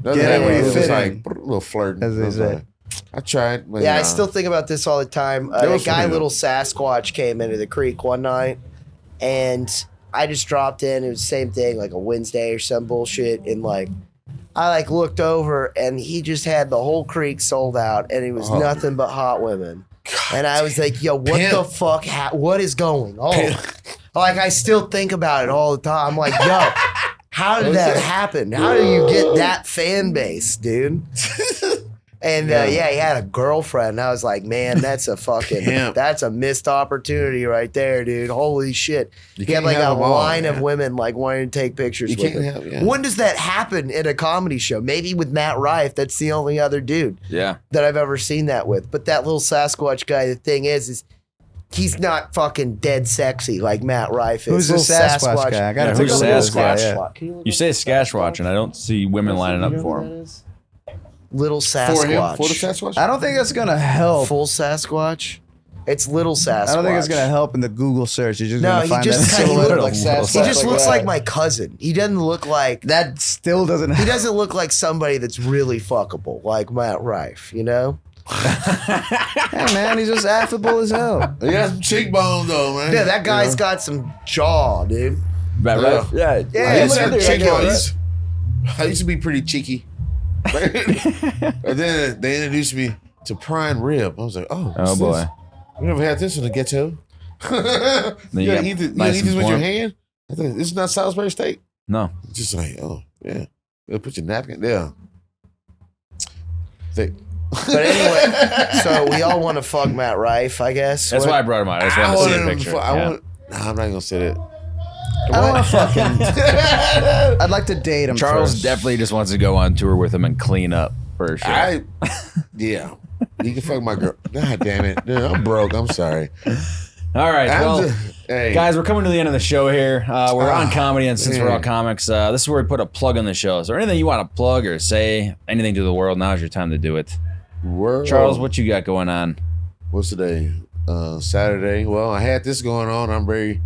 Nothing Yeah, happened. where you It was fit just in, like a little flirting. as they I was say. like, I tried. But, Yeah, I nah. still think about this all the time. That A was guy, funny, though. Little Sasquatch, came into the creek one night, and I just dropped in. It was the same thing, like a Wednesday or some bullshit, and like I like looked over, and he just had the whole creek sold out, and it was Oh. nothing but hot women. And I was like, "Yo, what Pimp. the fuck? What is going on?" Like I still think about it all the time. I'm like, "Yo, how did that happen? How do you get that fan base, dude?" And yeah, he had a girlfriend. And I was like, man, that's a fucking, Pimp. that's a missed opportunity right there, dude. Holy shit. You He had can't like a have them all, line of man. women like wanting to take pictures You with can't him. have, yeah. When does that happen in a comedy show? Maybe with Matt Rife. That's the only other dude Yeah. that I've ever seen that with. But that Little Sasquatch guy, the thing is he's not fucking dead sexy like Matt Rife is. Who's the Little Sasquatch guy? I gotta Yeah, take who's a look at this guy, Sasquatch? yeah. You say Skashwatch, and I don't see women lining up for him. Little For him? Sasquatch. For the Sasquatch? I don't think that's gonna help. Full Sasquatch? It's Little Sasquatch. I don't think it's gonna help in the Google search. You're just No, gonna he find just that kinda silhouette looked of like Sasquatch. He just looks that. like my cousin. He doesn't look like That still doesn't. he doesn't look like somebody that's really fuckable, like Matt Rife, you know? Hey man, he's just affable as hell. He got some cheekbones though, man. Yeah, that guy's You know? got some jaw, dude. Right, Yeah. right? Yeah. Yeah, I used, look to at be that guy, I used to be pretty cheeky. And then they introduced me to prime rib. I was like, oh, Oh what's boy. this? We never had this in the ghetto. you you got gotta eat this, nice and with your plump. hand? I think this is not Salisbury steak. No. Just like, oh, yeah. Yeah, put your napkin there. Thick. But anyway, so we all want to fuck Matt Rife, I guess. That's why I brought him out. I just wanted to see a picture. Nah, I'm not gonna say that. I don't want to fuck him. I'd like to date him. Charles first. definitely just wants to go on tour with him and clean up for sure. Yeah. You can fuck my girl. God damn it. Dude, I'm broke. I'm sorry. All right, well, hey. guys, we're coming to the end of the show here. We're on comedy, and since we're all comics, this is where we put a plug on the show. Is there anything you want to plug or say, anything to the world? Now's your time to do it. Charles, what you got going on? What's today? Saturday. Well, I had this going on. I'm very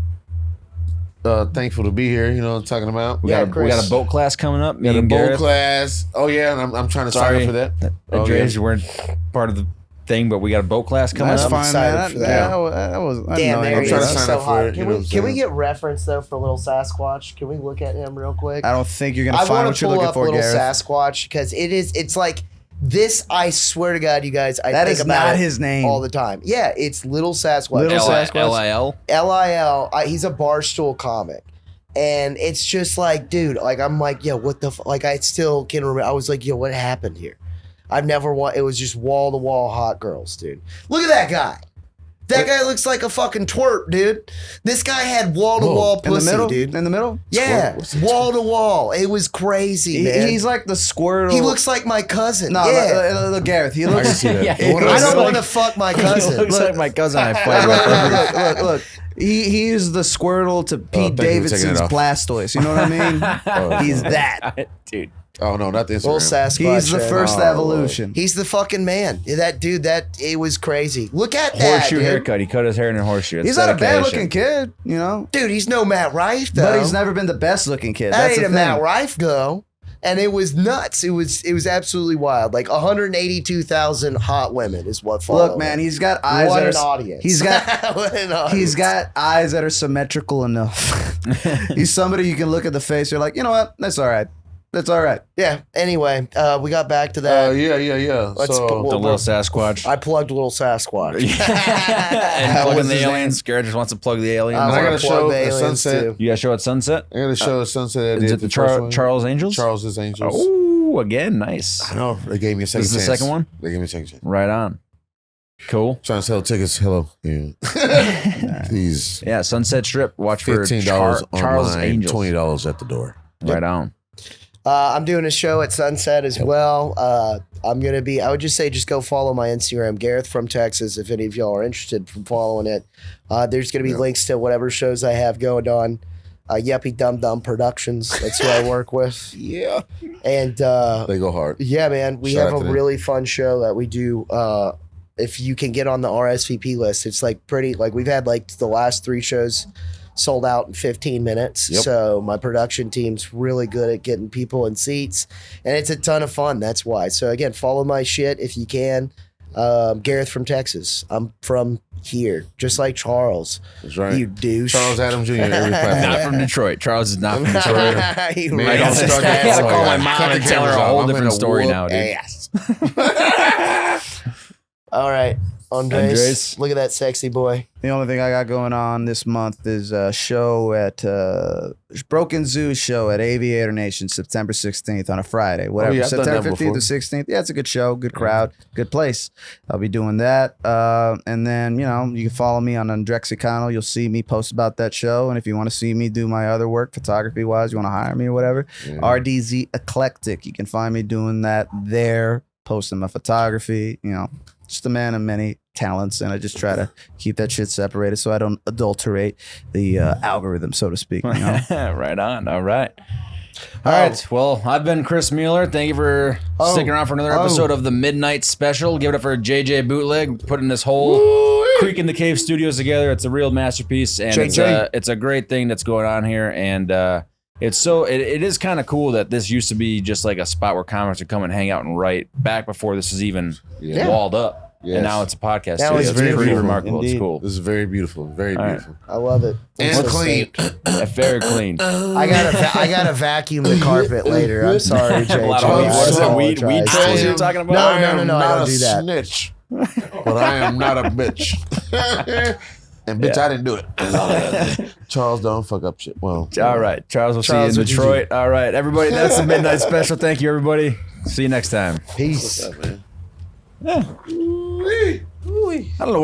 thankful to be here. You know what I'm talking about? We got a boat class coming up. We got a boat class. Oh, yeah, and I'm trying to sign up for that. Andres, you weren't part of the thing, but we got a boat class coming That's up. fine, man. That was Damn, there he trying to is. sign So up for hot. it, you Can know we what I'm can we saying? get reference though for Little Sasquatch? Can we look at him real quick? I don't think you're gonna I find want what to you're pull looking up for, Little Gareth. Sasquatch because it's like this. I swear to God, you guys, I That think is about not it his name. all the time. Yeah, it's Little Sasquatch. Little Sasquatch. LIL. LIL. He's a Barstool comic. And it's just like, dude, like, I'm like, yo, what the like, I still can remember. I was like, yo, what happened here? I've never it was just wall to wall hot girls, dude. Look at that guy. That guy looks like a fucking twerp, dude. This guy had wall to wall pussy, in the middle, dude. In the middle? Yeah, wall to wall. It was crazy, man. He's like the Squirtle. He looks like my cousin. No, yeah. look, Gareth. He looks. see that. Yeah, I don't want to fuck my cousin. He looks like my cousin I fight with. look. He's the Squirtle to Pete thank you for taking Davidson's it off. Blastoise. You know what I mean? He's that. Dude. Oh, no, not the Little Instagram. Sasquatch. He's the man. first evolution. He's the fucking man. That dude, it was crazy. Look at that, Horseshoe dude. haircut. He cut his hair in a horseshoe. He's not a bad looking kid, you know. Dude, he's no Matt Rife, though. But he's never been the best looking kid. That That's ain't the a thing. Matt Rife, though. And it was nuts. It was absolutely wild. Like 182,000 hot women is what followed. Look, man, he's got eyes What that an are. audience. He's got. What an audience. He's got eyes that are symmetrical enough. He's somebody you can look at the face. You're like, you know what? That's all right. That's all right. Yeah. Anyway, we got back to that. Yeah. Let's So, put- The little Sasquatch. I plugged Little Sasquatch. And plugging was the his name? aliens. Garrett just wants to plug the aliens. I I wanna got a plug show the at aliens, Sunset. too. You got a show at Sunset? I got a show at Sunset. I Is did it the first one. Charles Angels? Charles's Angels. Oh, again, nice. I know. They gave me a second This is the chance. second one? They gave me a second chance. Right on. Cool. Trying to sell tickets. Hello. Yeah. Please. Yeah, Sunset Strip. Watch for $15 Charles online, Angels. $20 at the door. Right on. I'm doing a show at Sunset as well. I'm going to be, I would just say, just go follow my Instagram, Gareth from Texas, if any of y'all are interested from following it. There's going to be links to whatever shows I have going on. Yuppie Dum Dum Productions. That's who I work with. Yeah. And They go hard. yeah, man, we Shout have out a to them. really fun show that we do. If you can get on the RSVP list, it's like pretty, like we've had like the last 3 shows sold out in 15 minutes. Yep. So my production team's really good at getting people in seats, and it's a ton of fun. That's why. So again, follow my shit if you can. Gareth from Texas. I'm from here, just like Charles. That's right. You douche. Charles Adams Jr. Every Not platform. from Detroit. Charles is not from Detroit. You Man, right don't on the start that. stats. I gotta call my Cut mom the and tell her cameras a off. whole I'm different gonna story whoop now, dude. ass. All right, Andres, Andres. look at that sexy boy. The only thing I got going on this month is a show at Broken Zoo show at Aviator Nation, September 16th on a Friday. Whatever, yeah, I've done September that 15th or before. 16th. Yeah, it's a good show, good crowd, good place. I'll be doing that. And then, you know, you can follow me on Andrexicano. You'll see me post about that show. And if you want to see me do my other work, photography-wise, you want to hire me or whatever, RDZ Eclectic. You can find me doing that there, posting my photography, you know. Just a man of many talents, and I just try to keep that shit separated so I don't adulterate the algorithm, so to speak. You know? Right on. All right. All right. Well, I've been Chris Mueller. Thank you for sticking around for another episode of the Midnight Special. Give it up for JJ Bootleg putting this whole Creek in the Cave Studios together. It's a real masterpiece, and it's a great thing that's going on here. And it is kind of cool that this used to be just like a spot where comics would come and hang out and write back before this was even walled up. Yes. And now it's a podcast. Now studio. it's It's pretty beautiful. remarkable. Indeed. It's cool. This is very beautiful. Very beautiful. I love it. And So clean. Very clean. I gotta vacuum the carpet later. I'm sorry, JJ. A lot of weed. What is it? Weed apologize. trolls you're talking about? No, I am I not don't a do that. snitch, but I am not a bitch. And bitch, I didn't do it. Charles, don't fuck up shit. Well, All right. Charles, we'll Charles, see you in what'd you Detroit. All right. Everybody, that's the Midnight Special. Thank you, everybody. See you next time. Peace. what's up, man? I don't know